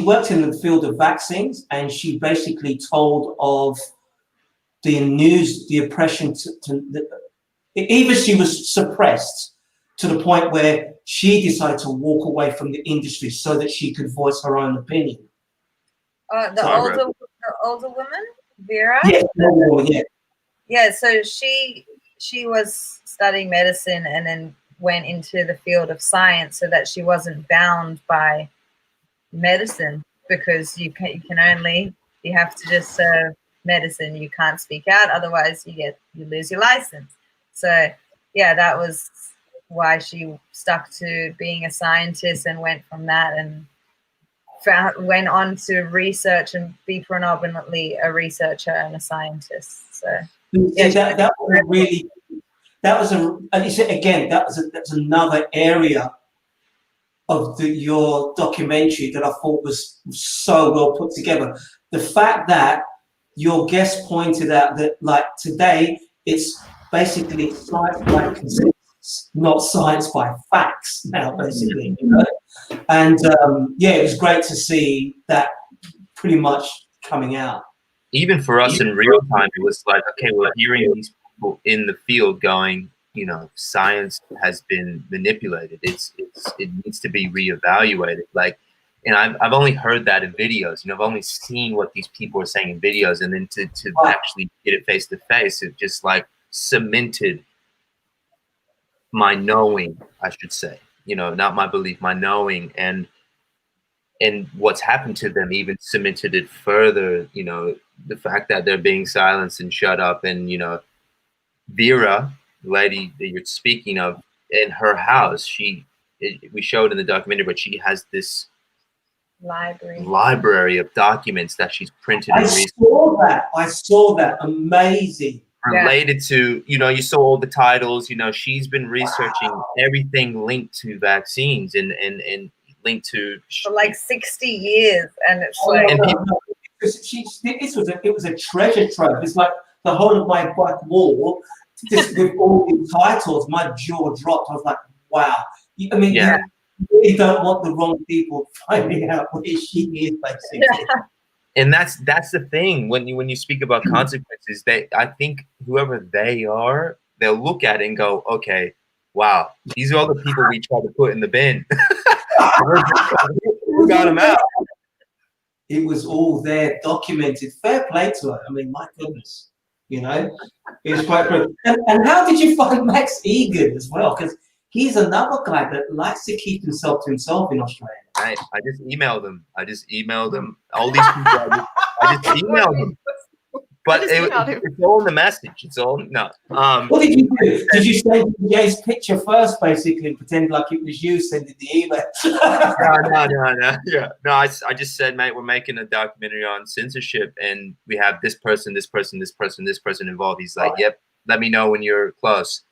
Speaker 4: worked in the field of vaccines, and she basically told of the oppression either she was suppressed to the point where she decided to walk away from the industry so that she could voice her own opinion.
Speaker 3: The older woman, Vera?
Speaker 4: Yes, yeah.
Speaker 3: Yeah, so she was studying medicine and then went into the field of science so that she wasn't bound by medicine, because you have to just serve medicine. You can't speak out, otherwise you lose your license. So yeah, that was why she stuck to being a scientist and went from that and went on to research and be predominantly a researcher and a scientist. So
Speaker 4: Yeah, that was a really, and you said again, that's another area of your documentary that I thought was so well put together. The fact that your guest pointed out that, like, today, it's basically science by consensus, not science by facts now, basically, you know? And yeah, it was great to see that pretty much coming out.
Speaker 2: Even for us in real time, it was like, okay, we're hearing these people in the field going, you know, science has been manipulated. It needs to be reevaluated. Like, and I've only heard that in videos. You know, I've only seen what these people are saying in videos, and then to actually get it face to face, it just like cemented my knowing, I should say. You know, not my belief, my knowing, and what's happened to them even cemented it further. You know, the fact that they're being silenced and shut up, and you know, Vera, the lady that you're speaking of, in her house, we showed in the documentary, but she has this library of documents that she's printed.
Speaker 4: I saw that. Amazing.
Speaker 2: Related to, you know, you saw all the titles. You know, she's been researching everything linked to vaccines and linked to
Speaker 3: for like 60 years, and it's
Speaker 4: it was a treasure trove. It's like the whole of my back wall, just with all the titles. My jaw dropped. I was like, wow. I mean, you really don't want the wrong people finding out where she is, basically.
Speaker 2: And that's the thing when you speak about consequences. I think whoever they are, they'll look at it and go, okay, wow, these are all the people we tried to put in the bin. We got them out.
Speaker 4: It was all there, documented. Fair play to her. I mean, my goodness, you know, it was quite good. And how did you find Max Egan as well? Because he's another guy that likes to keep himself to himself in Australia.
Speaker 2: I just emailed them. All these people, I just emailed them. But it's all in the message. It's all no.
Speaker 4: What did you do? Did you send Jaye's picture first, basically, and pretend like it was you sending the email?
Speaker 2: No. Yeah, no. I just said, mate, we're making a documentary on censorship, and we have this person involved. He's like, yep. Let me know when you're close.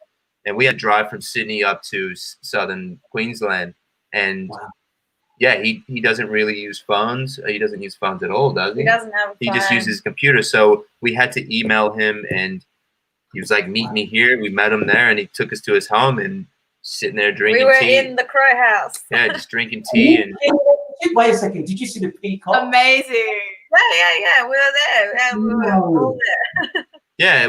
Speaker 2: And we had to drive from Sydney up to southern Queensland, and yeah, he doesn't really use phones. He doesn't use phones at all, does he?
Speaker 3: He doesn't have a phone.
Speaker 2: He just uses his computer. So we had to email him, and he was like, meet me here. We met him there, and he took us to his home and sitting there drinking tea.
Speaker 3: We were in the Crow House.
Speaker 2: Yeah, just drinking tea. And
Speaker 4: wait a second. Did you see the peacock?
Speaker 1: Amazing.
Speaker 3: Yeah. We were there. Yeah, we were all there.
Speaker 2: Yeah,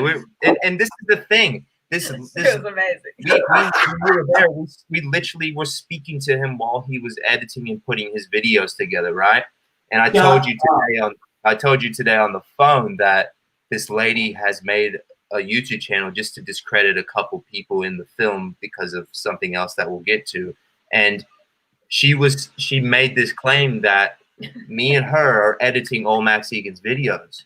Speaker 2: and this is the thing. This
Speaker 3: was amazing.
Speaker 2: We were there. We literally were speaking to him while he was editing and putting his videos together, right? And I told you today on the phone that this lady has made a YouTube channel just to discredit a couple people in the film because of something else that we'll get to. And she made this claim that me and her are editing all Max Egan's videos.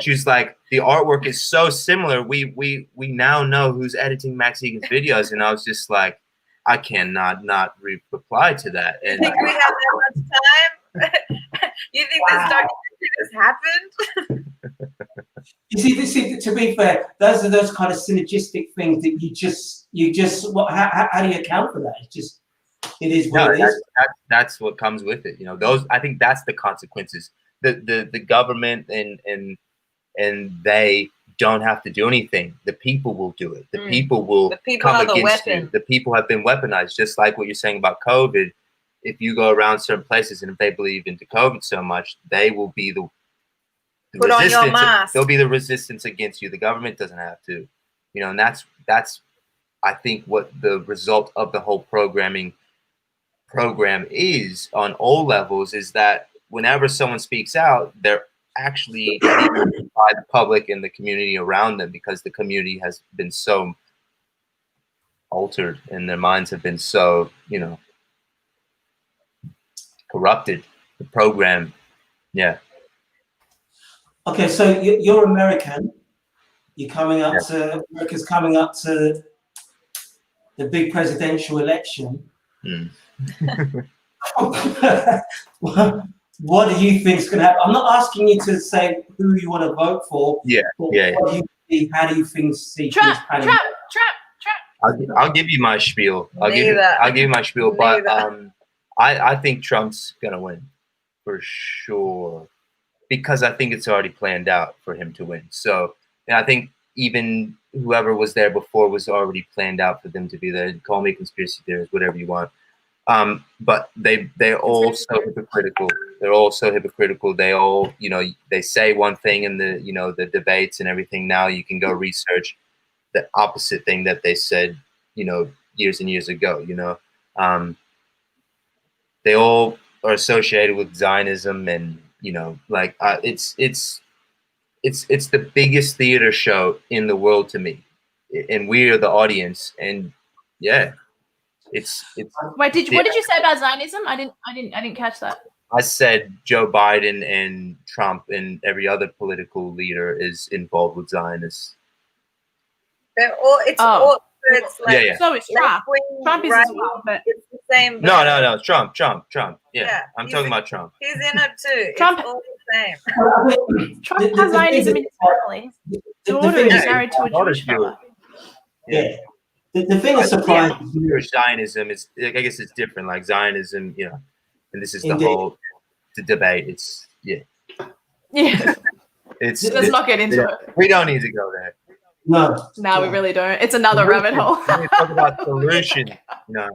Speaker 2: She was like, the artwork is so similar. We now know who's editing Max Egan's videos. And I was just like, I cannot not reply to that. And
Speaker 3: you think we have that much time? You think this documentary has happened?
Speaker 4: You see, to be fair, those are those kind of synergistic things that you just how do you account for that? It is what it is.
Speaker 2: That's what comes with it. You know, I think that's the consequences. The government and they don't have to do anything. The people will do it. The people will come against you. The people have been weaponized, just like what you're saying about COVID. If you go around certain places and if they believe into COVID so much, they will be the
Speaker 3: Put
Speaker 2: resistance.
Speaker 3: On your mask.
Speaker 2: There'll be the resistance against you. The government doesn't have to. You know, and that's I think what the result of the whole program is on all levels is that whenever someone speaks out, they're actually by the public and the community around them, because the community has been so altered and their minds have been so, you know, corrupted. The program, yeah.
Speaker 4: Okay, so you're American. You're coming up to America's coming up to the big presidential election. What do you think is going to happen? I'm not asking you to say who you want to vote for.
Speaker 2: Yeah.
Speaker 4: What do you see, how do you see
Speaker 1: Trump,
Speaker 4: things panning?
Speaker 2: I'll give you my spiel. I'll give you my spiel. But I think Trump's gonna win for sure, because I think it's already planned out for him to win. So, and I think even whoever was there before was already planned out for them to be there. Call me conspiracy theorist, whatever you want. But they're all so hypocritical. They're all so hypocritical. They all, you know, they say one thing in the, you know, the debates and everything. Now you can go research the opposite thing that they said, you know, years and years ago. You know, they all are associated with Zionism, and you know, like it's the biggest theater show in the world to me, and we are the audience. And yeah, it's.
Speaker 1: Wait, what did you say about Zionism? I didn't catch that.
Speaker 2: I said Joe Biden and Trump and every other political leader is involved with Zionists.
Speaker 3: They're all. It's like,
Speaker 2: yeah.
Speaker 1: So is Trump. Trump is as well, but
Speaker 3: it's the same.
Speaker 2: No. Trump. Yeah, I'm talking about Trump.
Speaker 3: He's in it too.
Speaker 1: Trump,
Speaker 3: it's all the same.
Speaker 1: Trump has Zionism in his family. His daughter is married to a Jewish fella.
Speaker 4: Yeah. The thing that surprises me
Speaker 2: is Zionism. It's, I guess it's different. Like Zionism, you know, and this is the
Speaker 4: Indeed.
Speaker 2: whole debate. It's
Speaker 1: Yeah.
Speaker 2: Let's
Speaker 1: not get into it.
Speaker 2: We don't need to go there.
Speaker 4: No,
Speaker 1: we really don't. It's another rabbit hole.
Speaker 2: We talk about solution. No.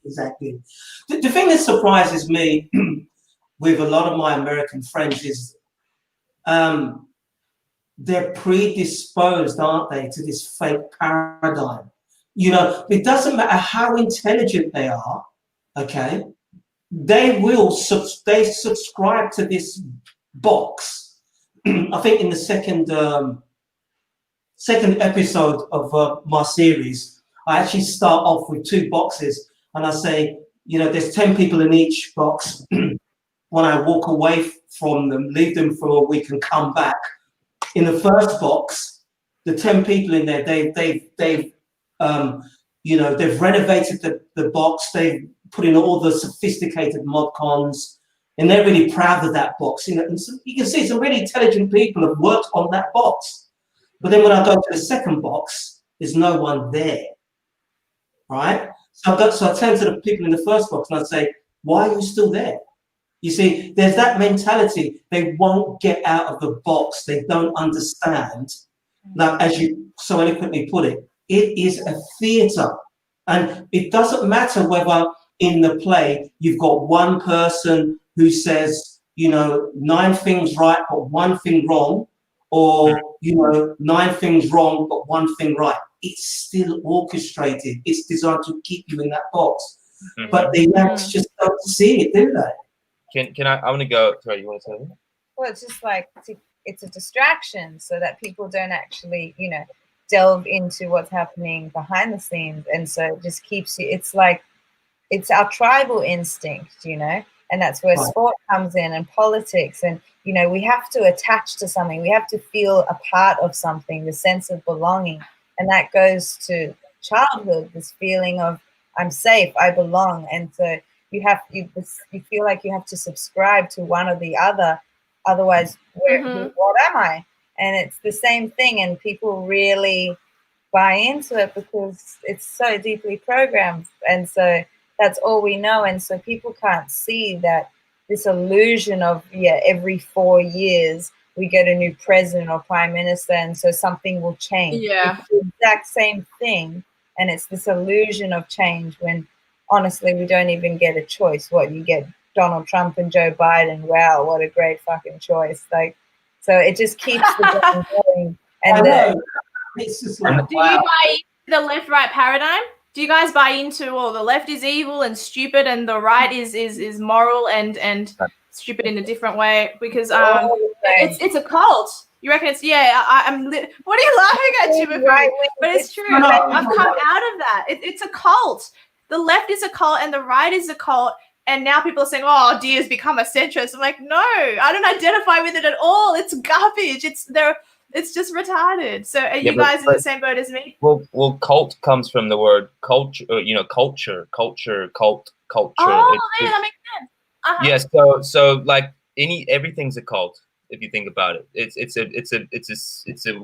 Speaker 4: Exactly. The thing that surprises me with a lot of my American friends is they're predisposed, aren't they, to this fake paradigm. You know, it doesn't matter how intelligent they are, okay, they subscribe to this box. I think in the second episode of my series, I actually start off with 2 boxes, and I say, you know, there's 10 people in each box. When I walk away from them, leave them for a week and come back, in the first box, the 10 people in there, they've you know, they've renovated the box, they've put in all the sophisticated mod cons, and they're really proud of that box. You know, and so you can see some really intelligent people have worked on that box. But then when I go to the second box, there's no one there, right? So I turn to the people in the first box and I say, why are you still there? You see, there's that mentality. They won't get out of the box. They don't understand. Now, as you so eloquently put it, it is a theatre. And it doesn't matter whether in the play you've got one person who says, you know, 9 things right but 1 thing wrong, or, you know, 9 things wrong but 1 thing right. It's still orchestrated. It's designed to keep you in that box. Mm-hmm. But the actors just don't see it, do they?
Speaker 2: Can I want to go. Sorry, you want to say that?
Speaker 3: Well, it's just like it's a distraction so that people don't actually, you know, delve into what's happening behind the scenes. And so it just keeps you, it's like, it's our tribal instinct, you know, and that's where sport comes in, and politics. And, you know, we have to attach to something. We have to feel a part of something, the sense of belonging. And that goes to childhood, this feeling of I'm safe, I belong. And so you feel like you have to subscribe to one or the other. Otherwise, what am I? And it's the same thing. And people really buy into it because it's so deeply programmed. And so that's all we know. And so people can't see that this illusion of, every 4 years we get a new president or prime minister, and so something will change.
Speaker 1: Yeah.
Speaker 3: It's the exact same thing. And it's this illusion of change when honestly we don't even get a choice. What, you get Donald Trump and Joe Biden. Wow, what a great fucking choice. Like, so it just keeps the game going. And
Speaker 4: it's just like,
Speaker 1: do you buy the left-right paradigm? Do you guys buy into, well, the left is evil and stupid and the right is moral and stupid in a different way? Because it's a cult. You reckon it's, what are you laughing at, Jimuphy?
Speaker 3: Right,
Speaker 1: but it's true. I've come out of that. It's a cult. The left is a cult and the right is a cult. And now people are saying, oh, Dia's become a centrist. I'm like, no, I don't identify with it at all. It's garbage. It's just retarded. So are you guys in the same boat as me?
Speaker 2: Well, cult comes from the word culture, cult.
Speaker 1: Oh, that makes sense.
Speaker 2: Yeah, so like everything's a cult. If you think about it, it's a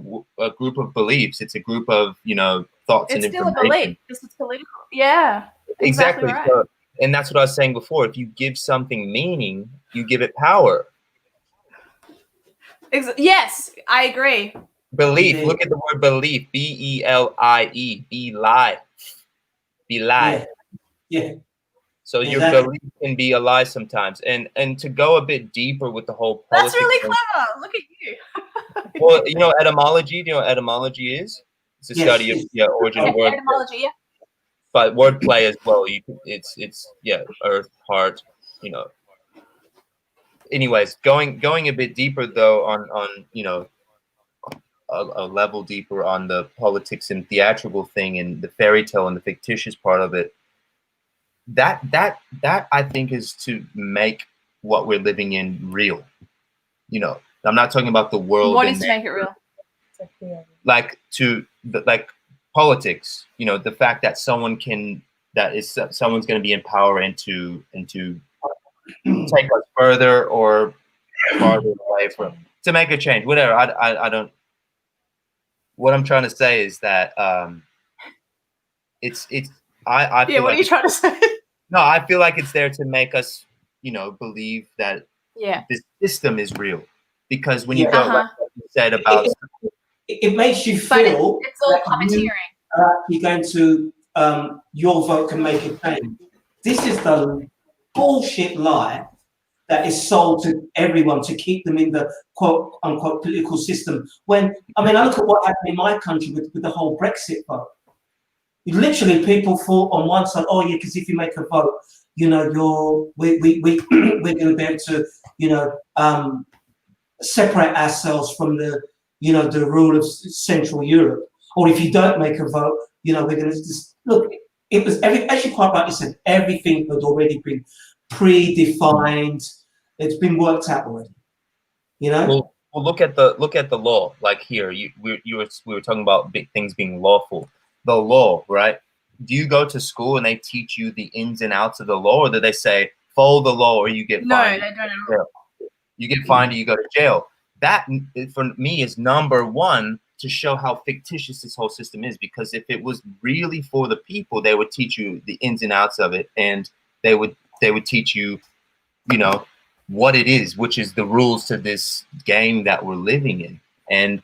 Speaker 2: group of beliefs. It's a group of thoughts and
Speaker 1: It's still
Speaker 2: information.
Speaker 1: a belief. This is political. Yeah, exactly right.
Speaker 2: So, and that's what I was saying before. If you give something meaning, you give it power.
Speaker 1: Yes, I agree.
Speaker 2: Belief. Look at the word belief. B-E-L-I-E. Be lie. Be lie.
Speaker 4: Yeah.
Speaker 2: So your belief can be a lie sometimes. And to go a bit deeper with the whole politics.
Speaker 1: That's really clever. Look at you.
Speaker 2: Well, etymology. Do you know what etymology is? It's a study of origin of words.
Speaker 1: Etymology, yeah.
Speaker 2: But wordplay as well. It's earth, heart, Anyways, going a bit deeper though on a level deeper on the politics and theatrical thing and the fairy tale and the fictitious part of it. That I think is to make what we're living in real. I'm not talking about the world.
Speaker 1: What is to make it real?
Speaker 2: Like politics. The fact that someone's going to be in power and to take us further or farther away from, to make a change. Whatever. I don't. What I'm trying to say is that it's I feel
Speaker 1: what are you trying to say?
Speaker 2: No, I feel like it's there to make us believe that this system is real, because when you go like you said about
Speaker 4: it makes you feel
Speaker 1: it's all puppeteering.
Speaker 4: You're going to your vote can make a change. This is the bullshit lie that is sold to everyone to keep them in the quote unquote political system. When I look at what happened in my country with the whole Brexit vote. Literally, people thought on one side, oh yeah, because if you make a vote, we're going to be able to separate ourselves from the rule of Central Europe. Or if you don't make a vote, we're going to just look. It was as you quite rightly said, everything had already been predefined. It's been worked out already.
Speaker 2: Well, look at the law. Like here, we were talking about big things being lawful. The law, right? Do you go to school and they teach you the ins and outs of the law, or do they say follow the law or you get fined?
Speaker 1: No, they don't at all.
Speaker 2: You get fined or you go to jail. That for me is number one to show how fictitious this whole system is. Because if it was really for the people, they would teach you the ins and outs of it, and they would teach you, what it is, which is the rules to this game that we're living in. And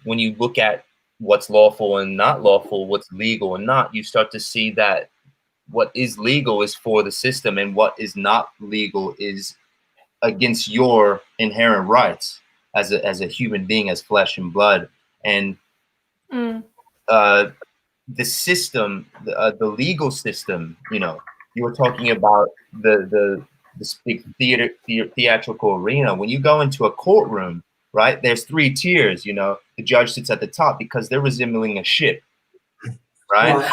Speaker 2: when you look at what's lawful and not lawful, what's legal and not, you start to see that what is legal is for the system, and what is not legal is against your inherent rights as a human being, as flesh and blood. And the system, the legal system, you were talking about the big theatrical arena. When you go into a courtroom, right, there's 3 tiers. The judge sits at the top because they're resembling a ship, right?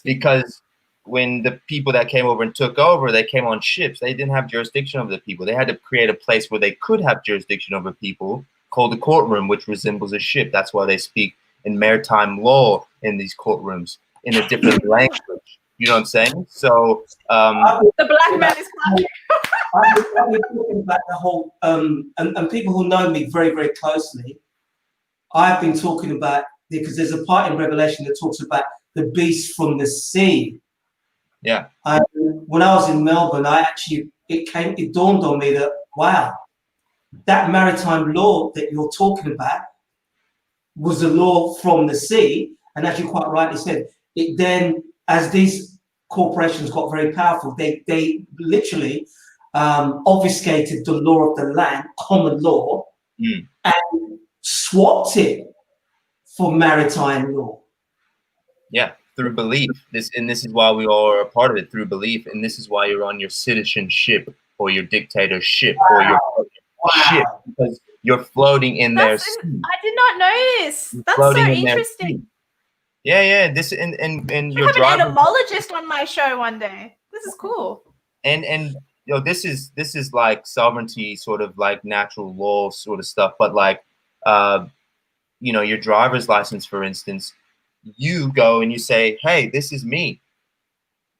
Speaker 2: Because when the people that came over and took over, they came on ships. They didn't have jurisdiction over the people. They had to create a place where they could have jurisdiction over people, called the courtroom, which resembles a ship. That's why they speak in maritime law in these courtrooms in a different language. You know what I'm saying? So
Speaker 1: the black man is clapping.
Speaker 4: I've been talking about the whole and people who know me very, very closely, I've been talking about, because there's a part in Revelation that talks about the beast from the sea.
Speaker 2: Yeah.
Speaker 4: When I was in Melbourne, it dawned on me that, wow, that maritime law that you're talking about was a law from the sea. And as you quite rightly said, it then, as these corporations got very powerful, they literally obfuscated the law of the land, common law, and swapped it for maritime law.
Speaker 2: Yeah, through belief. This is why we all are a part of it, through belief. And this is why you're on your citizenship or your dictatorship or your ship, because you're floating in there.
Speaker 1: I did not know this. That's so interesting.
Speaker 2: Yeah. This and you're
Speaker 1: an etymologist on my show one day. This is cool.
Speaker 2: And this is like sovereignty, sort of like natural law sort of stuff. But like your driver's license, for instance, you go and you say, hey, this is me.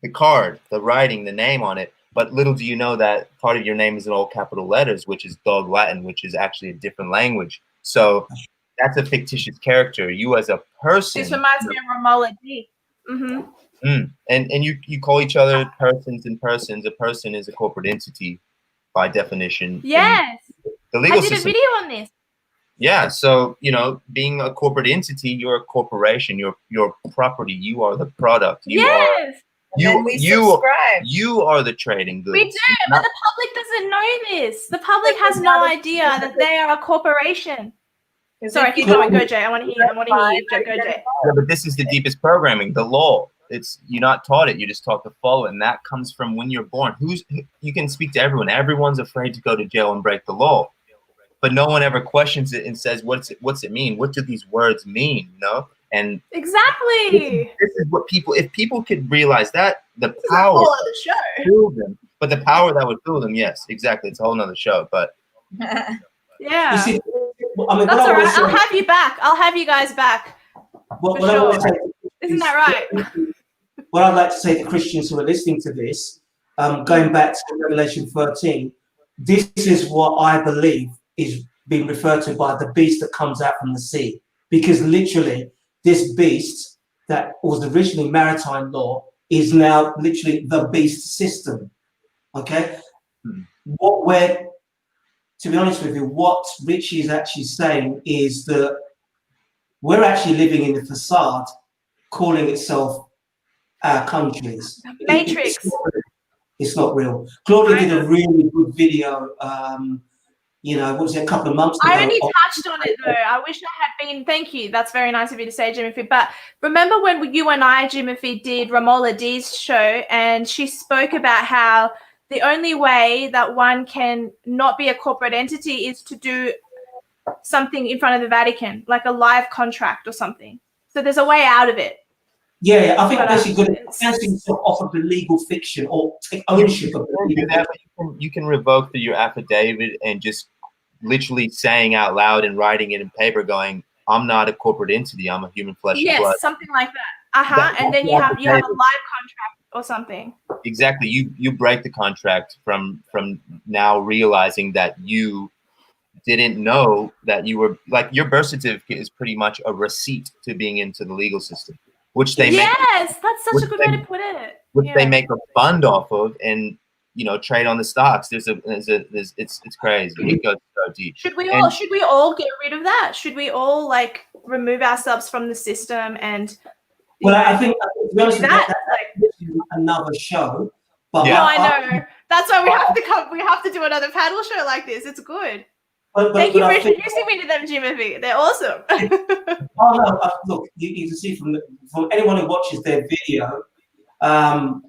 Speaker 2: The card, the writing, the name on it. But little do you know that part of your name is in all capital letters, which is Dog Latin, which is actually a different language. So that's a fictitious character. You as a person.
Speaker 1: This reminds me of Romola D.
Speaker 2: And you call each other persons and persons. A person is a corporate entity by definition.
Speaker 1: Yes.
Speaker 2: The legal
Speaker 1: I did
Speaker 2: system.
Speaker 1: a video on this.
Speaker 2: Yeah, so being a corporate entity, you're a corporation. You're property. You are the product. You
Speaker 1: yes.
Speaker 2: you are the trading goods.
Speaker 1: We do, but the public doesn't know this. The public has no idea that they are a corporation. Sorry, keep going. Go, Jay. I want to hear you. Go, Jay.
Speaker 2: Yeah, but this is the deepest programming, the law. You're not taught it. You're just taught to follow it, and that comes from when you're born. You can speak to everyone. Everyone's afraid to go to jail and break the law. But no one ever questions it and says, what's it mean? What do these words mean? And
Speaker 1: exactly.
Speaker 2: This is what if people could realize that, the power
Speaker 1: the show.
Speaker 2: Fill them. But the power that would fill them, yes, exactly. It's a whole nother show. But
Speaker 1: yeah.
Speaker 4: You see,
Speaker 1: that's all right. I'll have you back. I'll have you guys back. For sure. Isn't that right?
Speaker 4: What I'd like to say to Christians who are listening to this, going back to Revelation 13, this is what I believe is being referred to by the beast that comes out from the sea. Because literally, this beast that was originally maritime law is now literally the beast system. Okay? To be honest with you, what Richie is actually saying is that we're actually living in the facade calling itself our countries.
Speaker 1: Matrix.
Speaker 4: It's not real. Claudia did a really good video, what was it, a couple of months ago?
Speaker 1: I only touched on it though. I wish I had been. Thank you. That's very nice of you to say, Jimuphy. But remember when you and I, Jimuphy, did Romola D's show, and she spoke about how the only way that one can not be a corporate entity is to do something in front of the Vatican, like a live contract or something. So there's a way out of it.
Speaker 4: Yeah, I think basically good off of the legal fiction or take ownership of it.
Speaker 2: You can revoke your affidavit and just literally saying out loud and writing it in paper going, I'm not a corporate entity, I'm a human flesh and blood.
Speaker 1: Yes, something like that. And then you have a live contract or something.
Speaker 2: Exactly. You break the contract from now realizing that you didn't know that you were, like, your birth certificate is pretty much a receipt to being into the legal system, which they
Speaker 1: that's such a good way to put it.
Speaker 2: Which they make a fund off of and trade on the stocks. It's crazy. It goes so deep.
Speaker 1: Should we all get rid of that? Should we all remove ourselves from the system and
Speaker 4: I think to be honest, that's another show. But
Speaker 1: no, I know. That's why we have to do another panel show like this. It's good. Thank you for introducing me to them, Jimuphy. They're awesome.
Speaker 4: Look, you can see from anyone who watches their video, I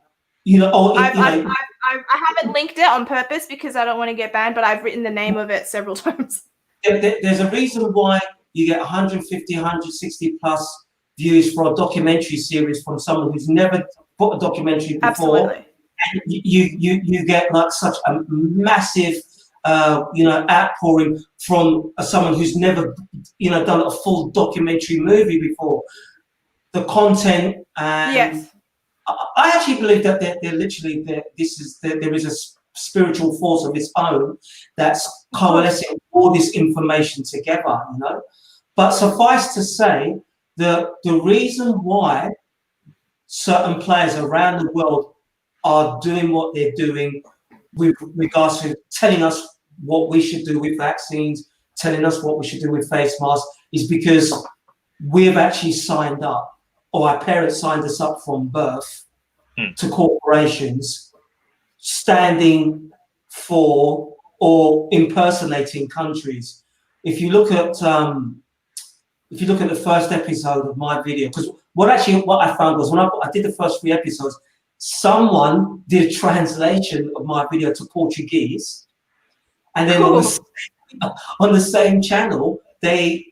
Speaker 1: haven't linked it on purpose because I don't want to get banned, but I've written the name of it several times.
Speaker 4: There's a reason why you get 150, 160 plus views for a documentary series from someone who's never put a documentary before.
Speaker 1: Absolutely.
Speaker 4: And you get such a massive outpouring from someone who's never done a full documentary movie before. The content and
Speaker 1: yes.
Speaker 4: I actually believe that there is a spiritual force of its own that's coalescing all this information together, But suffice to say that the reason why certain players around the world are doing what they're doing with regards to telling us what we should do with vaccines, telling us what we should do with face masks, is because we've actually signed up, or our parents signed us up from birth to corporations standing for or impersonating countries. If you look at the first episode of my video, because what I found was when I did the first 3 episodes, someone did a translation of my video to Portuguese, and then on the same channel they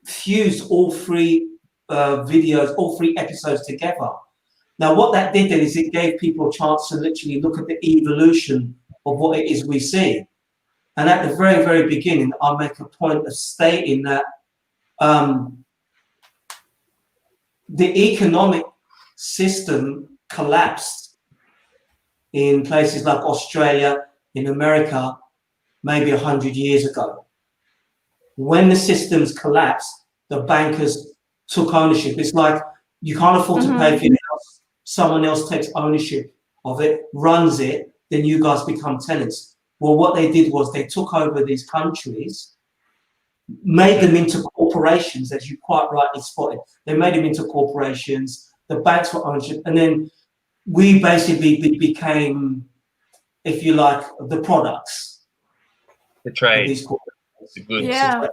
Speaker 4: fused all 3 videos, all 3 episodes together. Now, what that did then is it gave people a chance to literally look at the evolution of what it is we see. And at the very, very beginning, I'll make a point of stating that the economic system collapsed in places like Australia, in America, maybe 100 years ago. When the systems collapsed, the bankers took ownership. It's like you can't afford to pay for your house. Someone else takes ownership of it, runs it, then you guys become tenants. Well, what they did was they took over these countries, made them into corporations, as you quite rightly spotted. They made them into corporations, the banks were ownership, and then we basically became, if you like, the products.
Speaker 2: The trade.
Speaker 4: Of these corporations.
Speaker 2: The goods.
Speaker 1: Yeah.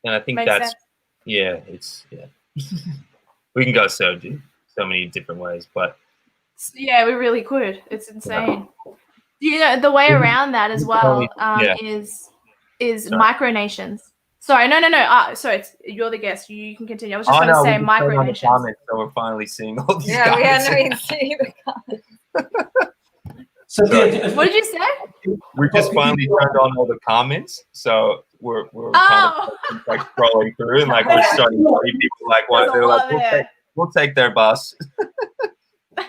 Speaker 2: And I think
Speaker 1: Makes
Speaker 2: that's,
Speaker 1: sense.
Speaker 2: yeah, it's, yeah. We can go so many different ways, but.
Speaker 1: Yeah, we really could. It's insane. You know, the way around that as well is micronations. Sorry, no. Sorry, you're the guest. You can continue. I was just going to say micronations.
Speaker 2: So we're finally seeing all these
Speaker 3: Yeah,
Speaker 2: comments.
Speaker 3: we hadn't even seen the comments.
Speaker 4: So
Speaker 1: what did you say?
Speaker 2: We just finally turned on all the comments, so we're kind of like scrolling through, and like we're starting to see people like what they're like. We'll take their bus.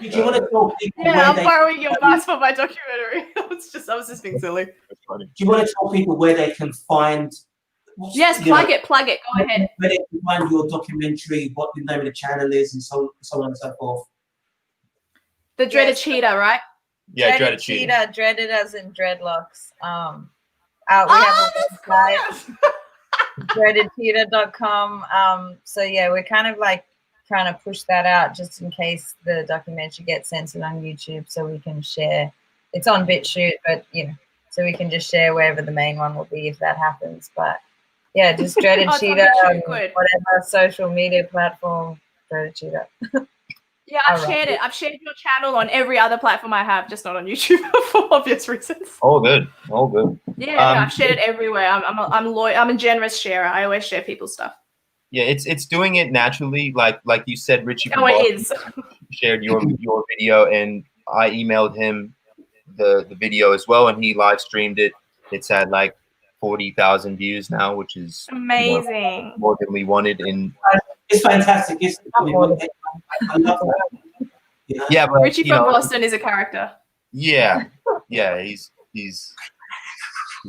Speaker 4: Do you want to tell people
Speaker 1: I'm borrowing your bus for my documentary. I was just being silly.
Speaker 4: Do you want to tell people where they can find?
Speaker 1: Yes, plug it. Go ahead.
Speaker 4: Where they can find your documentary, what the name of the channel is, and so on and so forth.
Speaker 1: The Dreaded Cheetah, right?
Speaker 2: Yeah, Dreaded Cheetah.
Speaker 3: Dreaded as in dreadlocks. We have a website, dreadedcheetah.com. So yeah, we're kind of like trying to push that out just in case the documentary gets censored on YouTube, so we can share. It's on BitChute, but so we can just share wherever the main one will be if that happens. But yeah, just Dreaded Cheetah, whatever social media platform, Dreaded Cheetah.
Speaker 1: Yeah, I've shared it. I've shared your channel on every other platform I have, just not on YouTube for obvious reasons.
Speaker 2: All good.
Speaker 1: Yeah, I've shared it everywhere. I'm loyal. I'm a generous sharer. I always share people's stuff.
Speaker 2: Yeah, it's doing it naturally, like you said, Richie.
Speaker 1: Oh, it is.
Speaker 2: Shared your video, and I emailed him the video as well, and he live streamed it. It's at like 40,000 views now, which is
Speaker 1: amazing.
Speaker 2: More than we wanted.
Speaker 4: It's fantastic. I love that.
Speaker 2: Yeah, but
Speaker 1: Richie from Boston is a character.
Speaker 2: Yeah, he's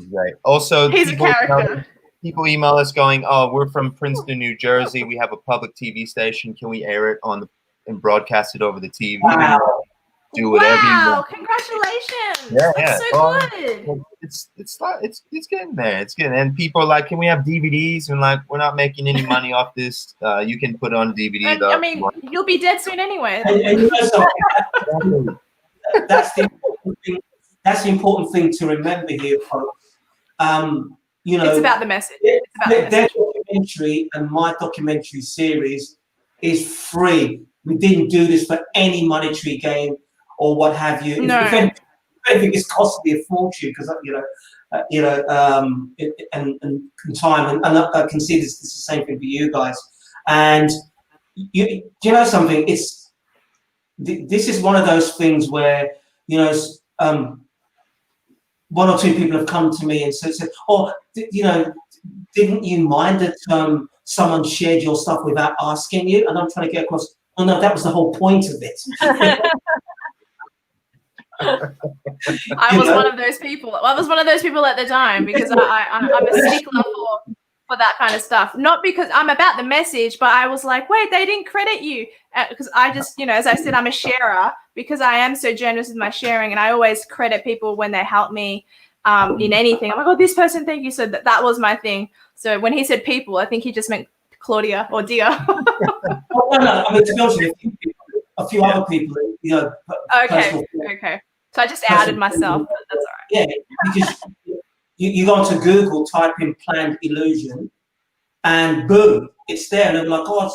Speaker 2: great. Also,
Speaker 1: he's a character.
Speaker 2: People email us going, "Oh, we're from Princeton, New Jersey. We have a public TV station. Can we air it and broadcast it over the TV?
Speaker 4: Wow.
Speaker 2: Do whatever you want."
Speaker 1: Congratulations!
Speaker 2: Yeah,
Speaker 1: That's so good.
Speaker 2: It's getting there. It's getting, and people are like, "Can we have DVDs?" And like, we're not making any money off this. You can put it on DVD.
Speaker 1: And,
Speaker 2: though.
Speaker 1: I mean, you'll be dead soon anyway.
Speaker 4: And that's the important thing. That's the important thing to remember here, folks.
Speaker 1: It's about the message.
Speaker 4: Their documentary and my documentary series is free. We didn't do this for any monetary gain or what have you.
Speaker 1: No.
Speaker 4: If anything, it's cost me a fortune because and time, and I can see this is the same thing for you guys. And do you know something? This is one of those things where one or two people have come to me and said, "Oh, didn't you mind that someone shared your stuff without asking you?" And I'm trying to get across, oh no, that was the whole point of it.
Speaker 1: I was one of those people. I was one of those people at the time because I'm a stickler for that kind of stuff. Not because I'm about the message, but I was like, wait, they didn't credit you. Because I just, as I said, I'm a sharer because I am so generous with my sharing, and I always credit people when they help me in anything. I'm like, oh, this person, thank you. So that was my thing. So when he said people, I think he just meant Claudia or Dia.
Speaker 4: No. I mean, to be honest with you, a few other people,
Speaker 1: Okay. So I just outed myself, but that's all right.
Speaker 4: Yeah, because you go onto Google, type in planned illusion, and boom, it's there. And I'm like, oh,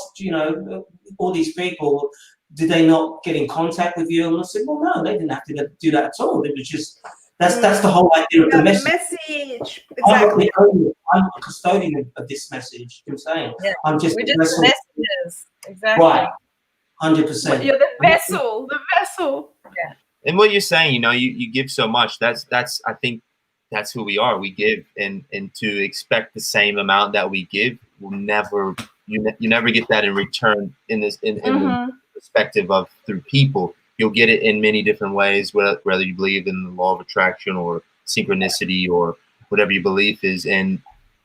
Speaker 4: all these people, did they not get in contact with you? And I said, well, no, they didn't have to do that at all. It was just, that's the whole idea of the message.
Speaker 1: Exactly.
Speaker 4: I'm a custodian of this message. You know what I'm saying?
Speaker 3: Yeah.
Speaker 4: I'm just
Speaker 3: We're just messengers. Exactly.
Speaker 4: Right. 100%.
Speaker 1: You're the vessel.
Speaker 3: Yeah.
Speaker 2: And what you're saying, you give so much. That's I think that's who we are. We give, and to expect the same amount that we give will never. You never get that in return in the perspective of through people. You'll get it in many different ways, whether you believe in the law of attraction or synchronicity or whatever your belief is, and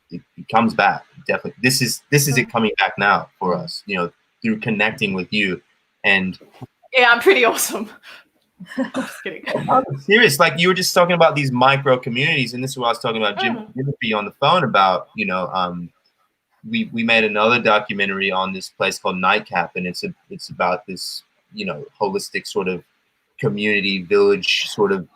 Speaker 2: it comes back. Definitely, this is it coming back now for us. You know, through connecting with you, and
Speaker 1: yeah, I'm pretty awesome. I'm just kidding.
Speaker 2: I'm serious. Like you were just talking about these micro communities, and this is what I was talking about Jimuphy on the phone about. You know, we made another documentary on this place called Nightcap, and it's about this, you know, holistic sort of community village, sort of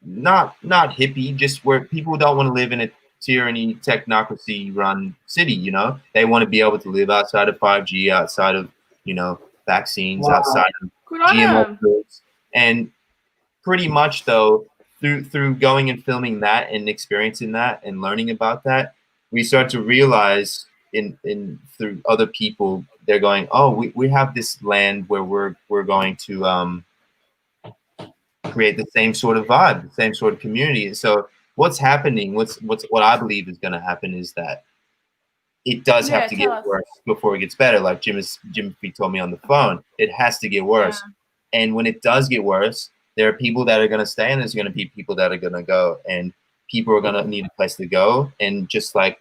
Speaker 2: not hippie, just where people don't want to live in a tyranny technocracy run city. You know, they want to be able to live outside of 5G, outside of, you know, vaccines, outside of GMO foods. And pretty much though, through going and filming that and experiencing that and learning about that, we start to realize in through other people, they're going, oh, we have this land where we're going to create the same sort of vibe, the same sort of community. And so what's happening, what I believe is going to happen is that it does have to get worse before it gets better. Like Jimuphy told me on the phone, it has to get worse. Yeah. And when it does get worse, there are people that are going to stay, and there's going to be people that are going to go, and people are going to need a place to go. And just like,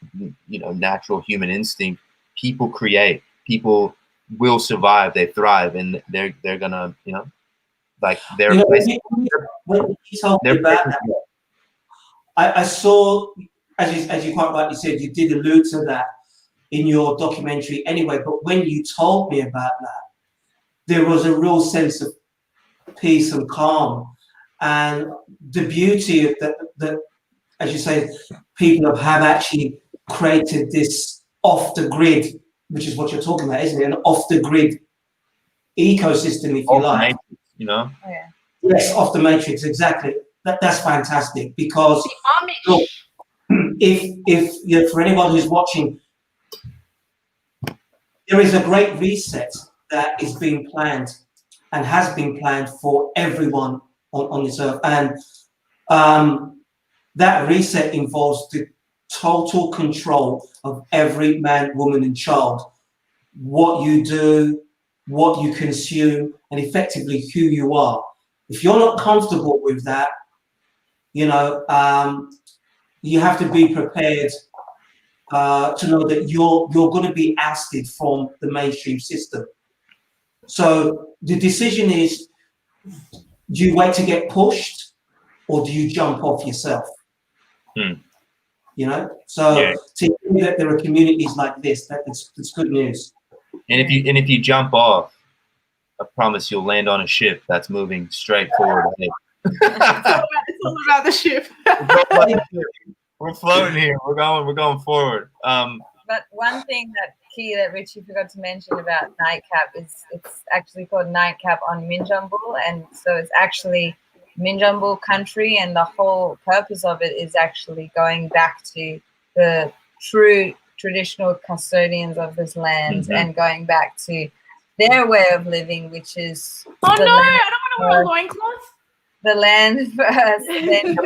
Speaker 2: you know, natural human instinct, people create, people will survive, they thrive, and they're going to, you know, like their place.
Speaker 4: When you told me about that, I saw, as you quite rightly said, you did allude to that in your documentary anyway, but when you told me about that, there was a real sense of peace and calm, and the beauty of that, as you say, people have actually created this off the grid, which is what you're talking about, isn't it? An off the grid ecosystem, if you like.
Speaker 2: Matrix, you know?
Speaker 3: Oh, yeah.
Speaker 4: Yes, off the matrix, exactly. That's fantastic, because look, if you know, for anyone who's watching, there is a great reset that is being planned and has been planned for everyone on this earth, and that reset involves the total control of every man, woman, and child. What you do, what you consume, and effectively who you are. If you're not comfortable with that, you know, you have to be prepared to know that you're going to be ousted from the mainstream system. So the decision is, do you wait to get pushed, or do you jump off yourself? You know, so to hear that there are communities like this, that's good news.
Speaker 2: And if you jump off, I promise you'll land on a ship that's moving straight forward.
Speaker 1: It's all about the ship.
Speaker 2: We're floating here. We're going forward.
Speaker 3: But one thing that Richie forgot to mention about Nightcap is it's actually called Nightcap on Minjumble, and so it's actually Minjumble country, and the whole purpose of it is actually going back to the true traditional custodians of this land and going back to their way of living, which is
Speaker 1: I don't want to wear a loincloth.
Speaker 3: The land first. Then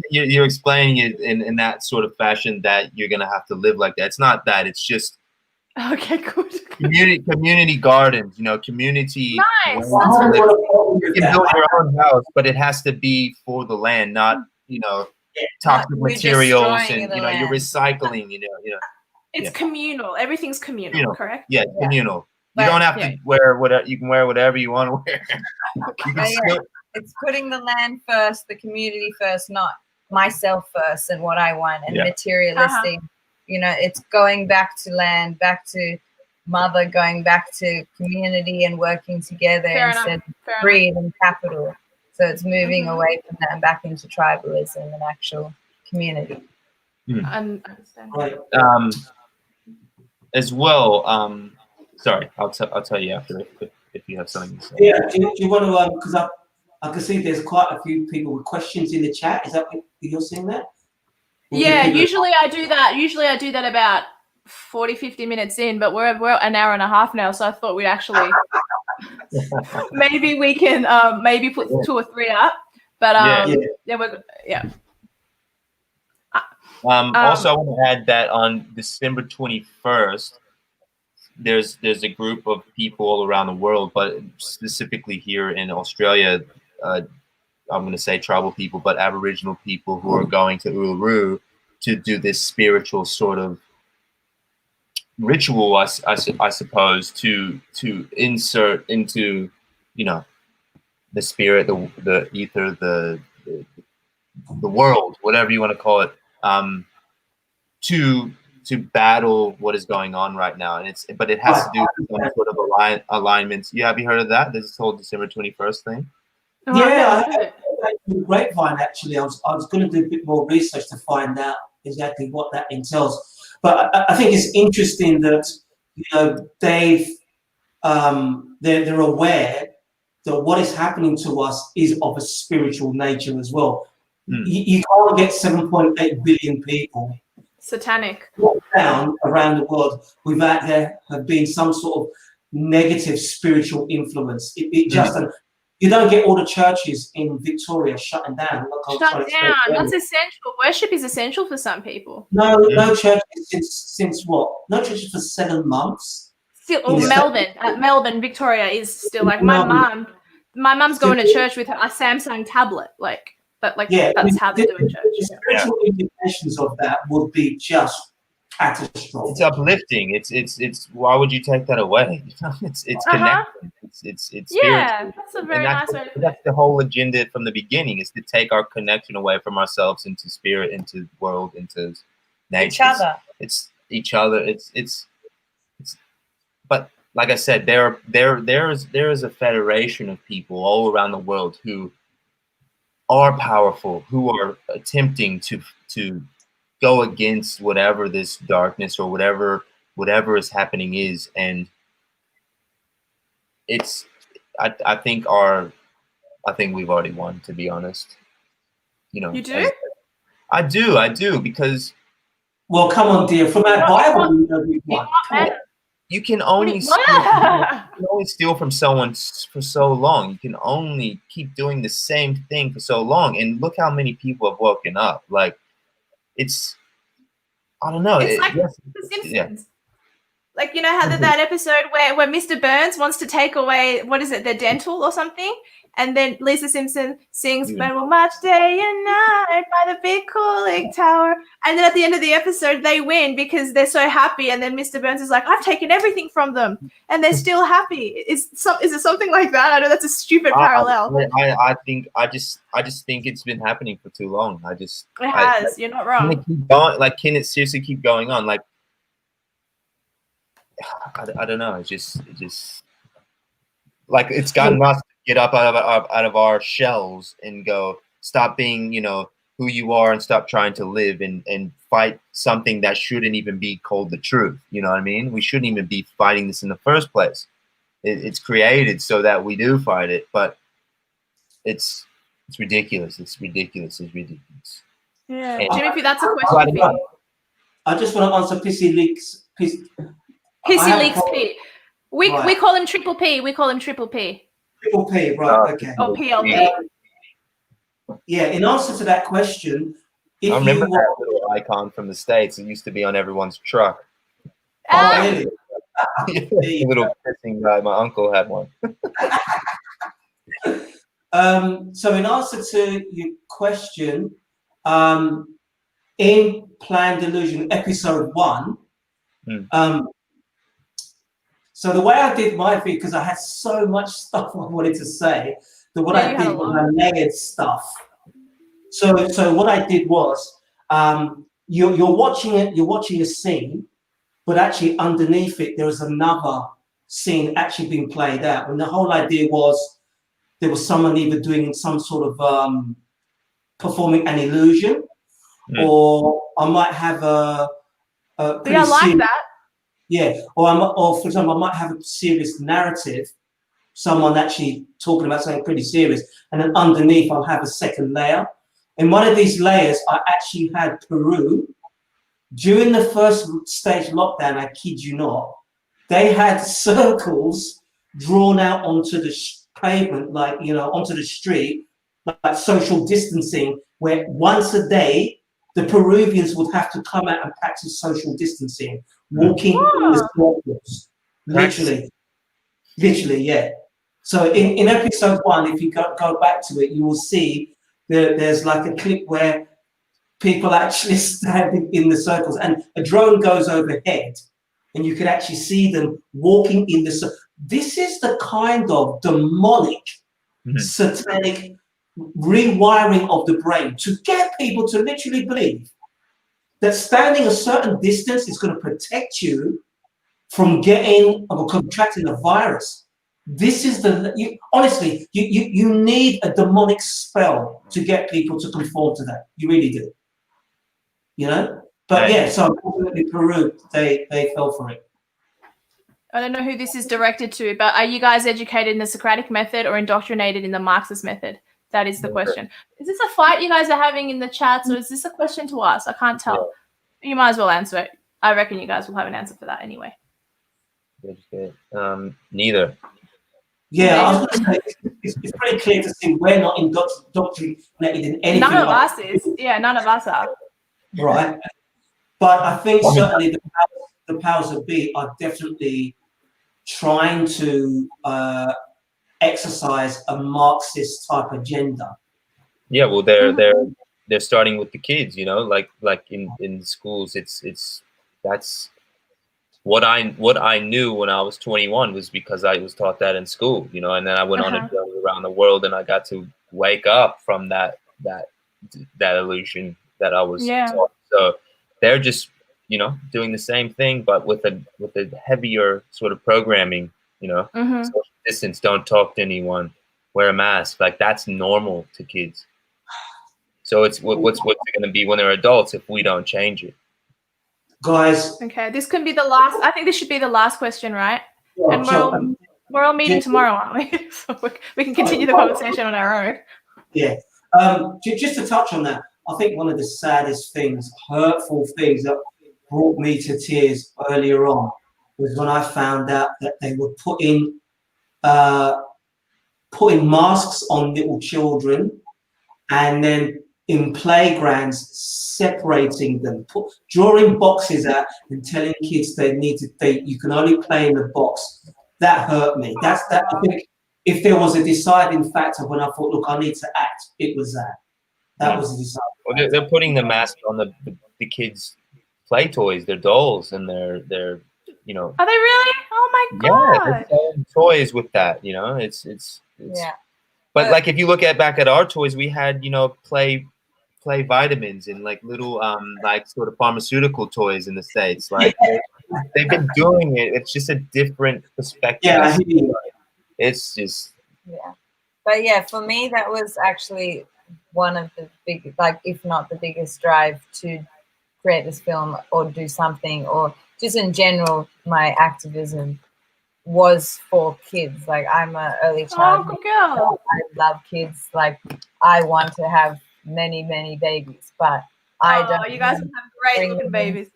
Speaker 2: you're explaining it in that sort of fashion that you're gonna have to live like that. It's not that. It's just
Speaker 1: okay, good.
Speaker 2: Community gardens. You know, community.
Speaker 1: Nice.
Speaker 2: You can build your own house, but it has to be for the land, not, you know, toxic materials, and you know, you're recycling. You know.
Speaker 1: It's communal. Everything's communal, correct?
Speaker 2: Yeah, communal. You don't have to wear whatever. You can wear whatever you want to wear. You can still.
Speaker 3: It's putting the land first, the community first, not myself first and what I want, and materialistic. You know, it's going back to land, back to mother, going back to community and working together instead of greed and capital. So it's moving away from that and back into tribalism and actual community.
Speaker 1: I understand.
Speaker 4: Right.
Speaker 2: As well, sorry, I'll tell you after if you have something to say.
Speaker 4: Yeah, do you want to, because I can see there's quite a few people with questions in the chat. Is that what you're seeing that?
Speaker 1: Yeah, usually I do that. Usually I do that about 40-50 minutes in, but we're an hour and a half now, so I thought we'd actually maybe we can maybe put 2 or 3 up. But also, I want to add that on December 21st,
Speaker 2: there's a group of people all around the world, but specifically here in Australia, I'm going to say tribal people, but Aboriginal people who are going to Uluru to do this spiritual sort of ritual, I suppose, to insert into, you know, the spirit, the ether, the world, whatever you want to call it, to battle what is going on right now. And but it has to do with some sort of alignments. Have you heard of that? This whole December 21st thing?
Speaker 4: Yeah, I heard the grapevine, actually. I was going to do a bit more research to find out exactly what that entails. But I think it's interesting that, you know, they're aware that what is happening to us is of a spiritual nature as well. You can't get 7.8 billion people
Speaker 1: satanic
Speaker 4: down around the world without there have been some sort of negative spiritual influence. It just you don't get all the churches in Victoria shutting down.
Speaker 1: Shut down. That's essential. Worship is essential for some people.
Speaker 4: No churches since what? No churches for 7 months.
Speaker 1: Still, Melbourne, Victoria is still like my mum's going to church with a Samsung tablet, that's how they're doing church.
Speaker 4: The spiritual implications of that would be just catastrophic.
Speaker 2: It's uplifting. It's why would you take that away? It's connected. It's
Speaker 1: yeah, that's a very nice way to put it.
Speaker 2: That's the whole agenda from the beginning, is to take our connection away from ourselves into spirit, into the world, into nature. It's each other. It's but like I said, there is a federation of people all around the world who are powerful, who are attempting to go against whatever this darkness or whatever is happening is. And it's I think we've already won, to be honest. You know,
Speaker 1: you do?
Speaker 2: I do, because,
Speaker 4: well, come on, dear, from our Bible, you know we've won.
Speaker 2: You can only steal from someone for so long. You can only keep doing the same thing for so long. And look how many people have woken up. Like, I don't know.
Speaker 1: It's like The Simpsons. Yeah. Like, you know how that episode where Mr. Burns wants to take away, what is it, their dental or something? And then Lisa Simpson sings, "But we'll march day and night by the big cooling tower." And then at the end of the episode, they win because they're so happy. And then Mr. Burns is like, "I've taken everything from them, and they're still happy." Is it something like that? I know that's a stupid parallel.
Speaker 2: I just think it's been happening for too long. It
Speaker 1: has. You're not wrong.
Speaker 2: Can it seriously keep going on? Like, I don't know. It just like, it's gotten us to get up out of our shells and go, stop being, you know, who you are, and stop trying to live and fight something that shouldn't even be called the truth. You know what I mean? We shouldn't even be fighting this in the first place. It's created so that we do fight it, but it's ridiculous. It's ridiculous.
Speaker 1: Yeah, Jimuphy, that's a question for you.
Speaker 4: I just want to answer Pissy Leaks.
Speaker 1: Pissy Leaks P. We call him Triple P. We call him Triple P.
Speaker 4: Triple P, right? Okay.
Speaker 1: Or PLP.
Speaker 4: Yeah. In answer to that question,
Speaker 2: I remember that little icon from the States. It used to be on everyone's truck.
Speaker 4: Oh,
Speaker 2: really? Little pissing guy. My uncle had one.
Speaker 4: So in answer to your question, in Planned Delusion episode 1, so the way I did my thing, because I had so much stuff I wanted to say, that what I did was I layered stuff. So what I did was, you're watching a scene, but actually underneath it there is another scene actually being played out. And the whole idea was there was someone either doing some sort of performing an illusion, or I might have a
Speaker 1: I like that.
Speaker 4: Yeah, or for example, I might have a serious narrative, someone actually talking about something pretty serious, and then underneath I'll have a second layer. In one of these layers, I actually had Peru. During the first stage lockdown, I kid you not, they had circles drawn out onto the pavement, like, you know, onto the street, like social distancing, where once a day, the Peruvians would have to come out and practice social distancing, walking in the circles. Literally, yeah. So in episode 1, if you go back to it, you will see there's like a clip where people actually standing in the circles and a drone goes overhead and you can actually see them walking in the circle. This is the kind of demonic, satanic rewiring of the brain to get people to literally believe that standing a certain distance is going to protect you from getting or contracting a virus. This is honestly, you need a demonic spell to get people to conform to that. You really do. You know? But yeah, so unfortunately Peru, they fell for it.
Speaker 1: I don't know who this is directed to, but are you guys educated in the Socratic method or indoctrinated in the Marxist method? That is the question. Is this a fight you guys are having in the chats, or is this a question to us? I can't tell. You might as well answer it. I reckon you guys will have an answer for that anyway.
Speaker 2: Good. Neither.
Speaker 4: Yeah, I was going to say, it's pretty clear to see we're not indoctrinated in anything.
Speaker 1: None of us is. Yeah, none of us are.
Speaker 4: Right. But I think certainly the powers that be are definitely trying to exercise a Marxist type agenda.
Speaker 2: Yeah, well, they're starting with the kids, you know, like in schools. That's what I knew when I was 21 was because I was taught that in school, you know, and then I went on a journey around the world and I got to wake up from that illusion that I was taught. So they're just, you know, doing the same thing, but with a heavier sort of programming, you know, social distance, don't talk to anyone, wear a mask, like that's normal to kids. So it's what's it going to be when they're adults if we don't change it?
Speaker 4: Guys.
Speaker 1: Okay, this can be the last. I think this should be the last question, right? And we're all meeting tomorrow, aren't we? So we can continue the conversation on our own.
Speaker 4: Yeah. Just to touch on that, I think one of the saddest things, hurtful things that brought me to tears earlier on was when I found out that they were putting masks on little children and then in playgrounds separating them, drawing boxes out and telling kids you can only play in the box. That hurt me. I think if there was a deciding factor when I thought, look, I need to act, it was that. That was the deciding factor.
Speaker 2: Well, they're putting the mask on the kids' play toys, their dolls, and their you know.
Speaker 1: Are they really? Oh my god!
Speaker 2: Yeah, they're selling toys with that. You know, it's
Speaker 3: yeah.
Speaker 2: But like if you look back at our toys, we had, you know, play vitamins and like little like sort of pharmaceutical toys in the States. Like they've been doing it. It's just a different perspective.
Speaker 4: Yeah,
Speaker 2: it's just
Speaker 3: But yeah, for me that was actually one of the big, like if not the biggest drive to create this film or do something, or just in general my activism was for kids. Like I'm an early child.
Speaker 1: Oh, good girl.
Speaker 3: I love kids. Like I want to have many babies, but I don't.
Speaker 1: You guys have great looking babies.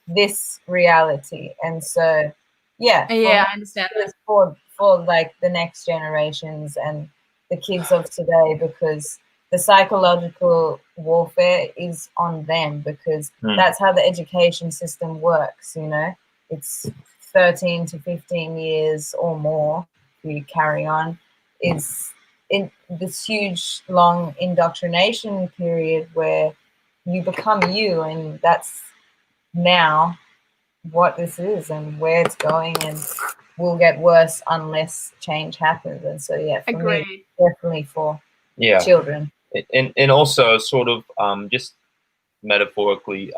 Speaker 3: This reality, and so yeah,
Speaker 1: I understand that
Speaker 3: for like the next generations and the kids of today, because the psychological warfare is on them, because that's how the education system works. You know, it's 13 to 15 years or more. We carry on is in this huge long indoctrination period where you become you, and that's now what this is and where it's going, and will get worse unless change happens. And so yeah, for me, definitely for children.
Speaker 2: And also sort of just metaphorically,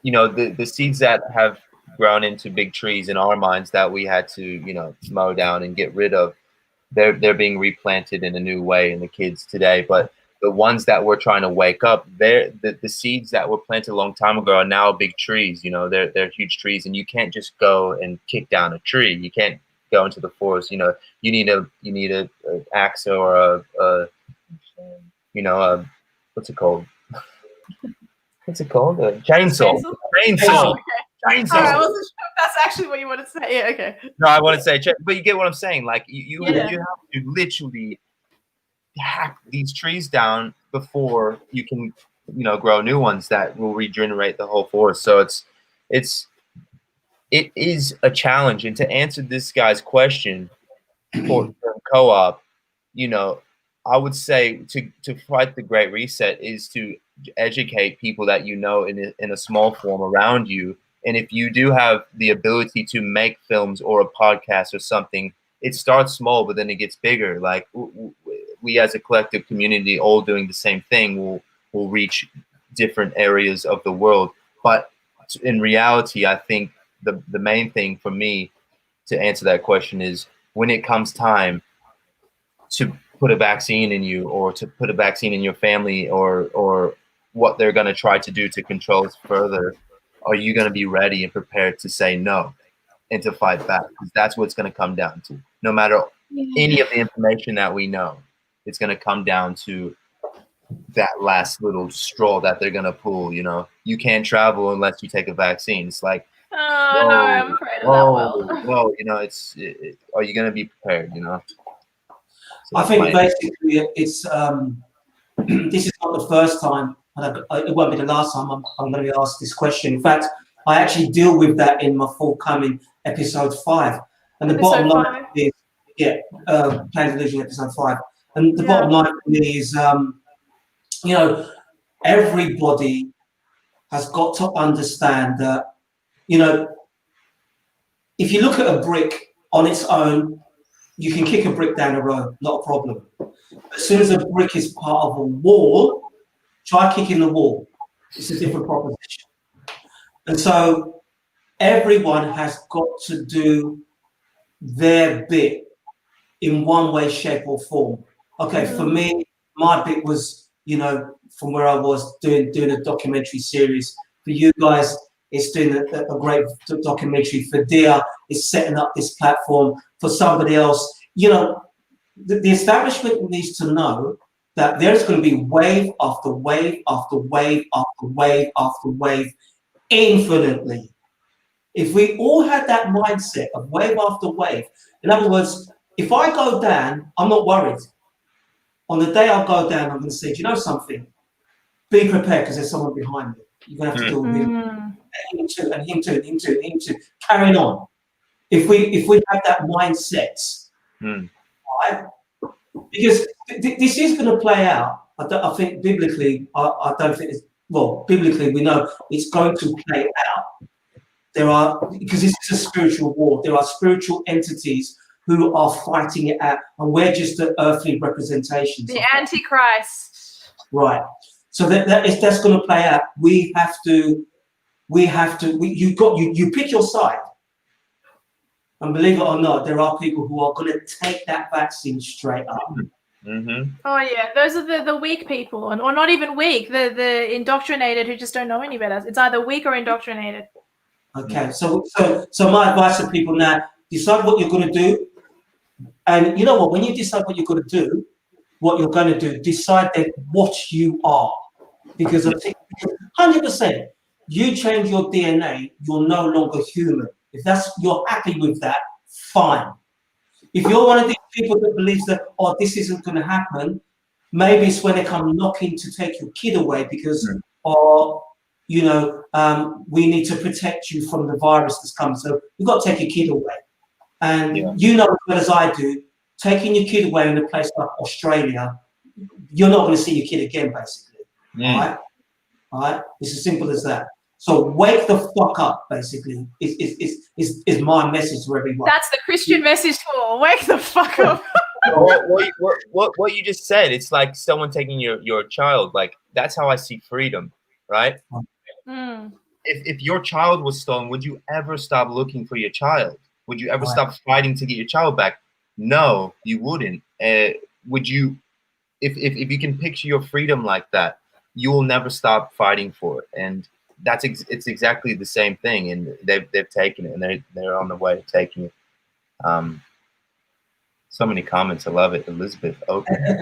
Speaker 2: you know, the seeds that have grown into big trees in our minds that we had to, you know, mow down and get rid of, they're being replanted in a new way in the kids today. But the ones that we're trying to wake up, the seeds that were planted a long time ago are now big trees. You know, they're huge trees, and you can't just go and kick down a tree. You can't go into the forest. You know, you need a axe or a you know, what's it called? What's it called? A chainsaw. Chainsaw. Chainsaw.
Speaker 1: I wasn't sure if that's actually what you want to say. Yeah, okay.
Speaker 2: No, I want to say, but you get what I'm saying. Like you have to literally hack these trees down before you can, you know, grow new ones that will regenerate the whole forest. So it's it is a challenge. And to answer this guy's question, for co-op, you know, I would say to fight the Great Reset is to educate people that you know in a small form around you. And if you do have the ability to make films or a podcast or something, it starts small, but then it gets bigger. Like we as a collective community, all doing the same thing, will reach different areas of the world. But in reality, I think the main thing for me to answer that question is when it comes time to put a vaccine in you, or to put a vaccine in your family, or what they're going to try to do to control us further, are you going to be ready and prepared to say no and to fight back? Because that's what it's going to come down to. No matter any of the information that we know, it's going to come down to that last little straw that they're going to pull. You know, you can't travel unless you take a vaccine. It's like,
Speaker 1: oh no, I'm afraid of that world.
Speaker 2: Whoa, you know, are you going to be prepared? You know. So
Speaker 4: I think basically it's this is not the first time, and it won't be the last time I'm going to be asked this question. In fact, I actually deal with that in my forthcoming episode 5. And the bottom line is, Planet Illusion episode 5. And the bottom line for me is, you know, everybody has got to understand that, you know, if you look at a brick on its own, you can kick a brick down the road, not a problem. As soon as a brick is part of a wall, try kicking the wall. It's a different proposition. And so everyone has got to do their bit in one way, shape, or form. Okay, for me, my bit was, you know, from where I was doing a documentary series. For you guys, it's doing a great documentary. For Dia, it's setting up this platform. For somebody else, you know, the establishment needs to know that there's going to be wave after wave after wave after wave after wave infinitely. If we all had that mindset of wave after wave, in other words, if I go down, I'm not worried. On the day I go down, I'm going to say, do you know something? Be prepared because there's someone behind me. You're going to have to deal with him. And him too, and him too, and him too, and him too. Carrying on. If we have that mindset, right? Because this is going to play out. I think biblically, I don't think it's, well, biblically we know it's going to play out. Because this is a spiritual war. There are spiritual entities who are fighting it out, and we're just the earthly representations.
Speaker 1: The Antichrist.
Speaker 4: Right. So that's going to play out. You pick your side. And believe it or not, there are people who are going to take that vaccine straight up.
Speaker 1: Oh yeah, those are the weak people, or not even weak, the indoctrinated who just don't know any better. It's either weak or indoctrinated.
Speaker 4: Okay, so my advice to people now: decide what you're going to do, and you know what? When you decide what you're going to do, decide that what you are, because I think 100%, you change your DNA, you're no longer human. If you're happy with that, fine. If you're one of these people that believes that, oh, this isn't going to happen, maybe it's when they come knocking to take your kid away because, you know, we need to protect you from the virus that's coming. So you've got to take your kid away. And you know as well as I do, taking your kid away in a place like Australia, you're not going to see your kid again, basically. All right? It's as simple as that. So wake the fuck up, basically, is my message to everyone.
Speaker 1: That's the Christian message for wake the fuck up.
Speaker 2: What you just said, it's like someone taking your child. Like, that's how I see freedom, right? If your child was stolen, would you ever stop looking for your child? Would you ever stop fighting to get your child back? No, you wouldn't. Would you? If you can picture your freedom like that, you will never stop fighting for it. And it's exactly the same thing, and they've taken it, and they're on the way to taking it. So many comments, I love it. Elizabeth, okay.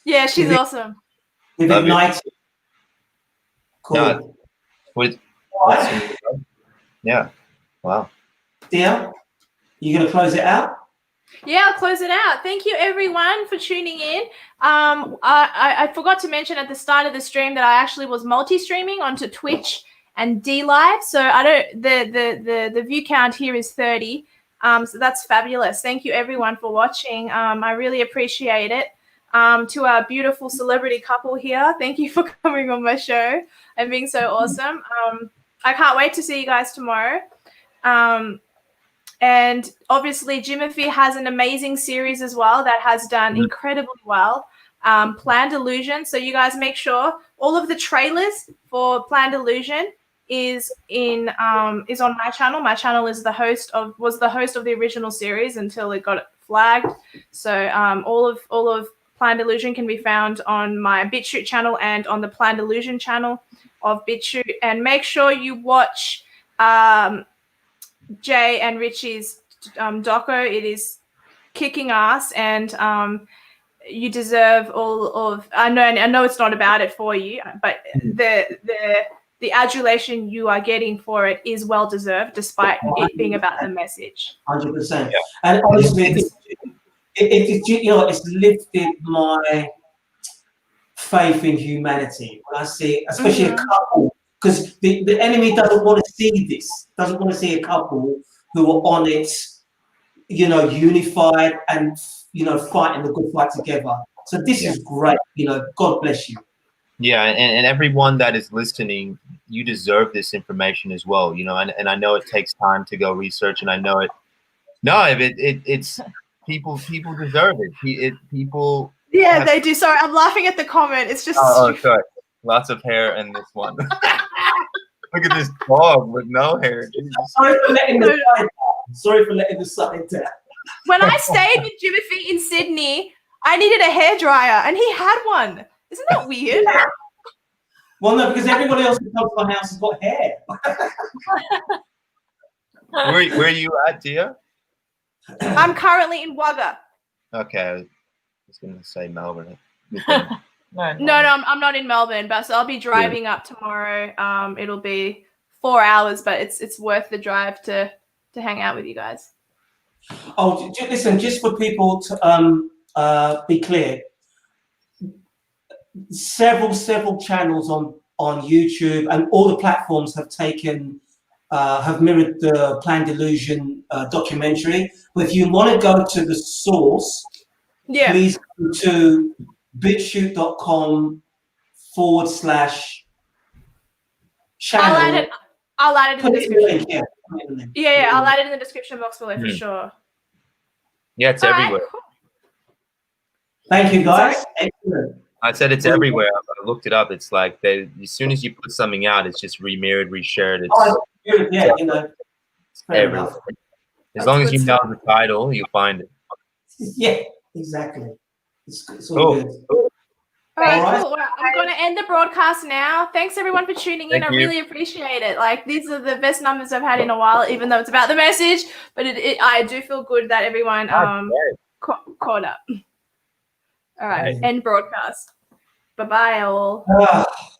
Speaker 1: Yeah, she's awesome.
Speaker 4: We've ignited. Cool.
Speaker 2: Yeah. Wow.
Speaker 4: Dia, you gonna close it out?
Speaker 1: Yeah, I'll close it out. Thank you, everyone, for tuning in. I forgot to mention at the start of the stream that I actually was multi-streaming onto Twitch and D Live. So I don't the view count here is 30. So that's fabulous. Thank you everyone for watching. I really appreciate it. To our beautiful celebrity couple here, thank you for coming on my show and being so awesome. I can't wait to see you guys tomorrow. And obviously Jimuphy has an amazing series as well that has done incredibly well. Planned Illusion. So you guys make sure all of the trailers for Planned Illusion is on my channel. My channel was the host of the original series until it got flagged. So all of Planned Illusion can be found on my BitChute channel and on the Planned Illusion channel of BitChute. And make sure you watch Jaye and Richie's doco. It is kicking ass, and you deserve all of. I know it's not about it for you, but the adulation you are getting for it is well deserved, despite it being about the message.
Speaker 4: 100%. And honestly, it's lifted my faith in humanity when I see, especially a couple, because the enemy doesn't want to see this, doesn't want to see a couple who are on it, unified and, fighting the good fight together. So this is great. God bless you.
Speaker 2: Yeah, and everyone that is listening, you deserve this information as well, and I know it takes time to go research, and I know it. No, it's people deserve it. People.
Speaker 1: Yeah, they do. Sorry, I'm laughing at the comment. It's just.
Speaker 2: Oh, sorry. Lots of hair in this one. Look at this dog with no hair.
Speaker 4: Sorry for letting the side down.
Speaker 1: When I stayed with Jimuphy in Sydney, I needed a hairdryer, and he had one. Isn't that weird?
Speaker 4: Well, no, because everybody else who comes to my house has got hair.
Speaker 2: Where are you at, Dia?
Speaker 1: I'm currently in Wagga.
Speaker 2: Okay, I was going to say Melbourne.
Speaker 1: No, I'm not in Melbourne, but so I'll be driving up tomorrow. It'll be 4 hours, but it's worth the drive to hang out with you guys.
Speaker 4: Oh, listen, just for people to be clear, several channels on YouTube and all the platforms have mirrored the Planned Illusion documentary. But if you want to go to the source, please go to bitchute.com/channel.
Speaker 1: I'll add it in the description. Yeah, I'll add it in the description box below for sure.
Speaker 2: Yeah, it's everywhere.
Speaker 1: Right, cool.
Speaker 4: Thank you, guys. Excellent.
Speaker 2: I said it's everywhere. I looked it up. It's like as soon as you put something out, it's just remirrored, reshared. It's everywhere. As long as you know the title, you'll find it.
Speaker 4: Yeah, exactly. It's all good.
Speaker 1: All right, cool. Well, I'm going to end the broadcast now. Thanks everyone for tuning in. I really appreciate it. Like, these are the best numbers I've had in a while, even though it's about the message. But I do feel good that everyone caught up. All right, end broadcast. Bye-bye all.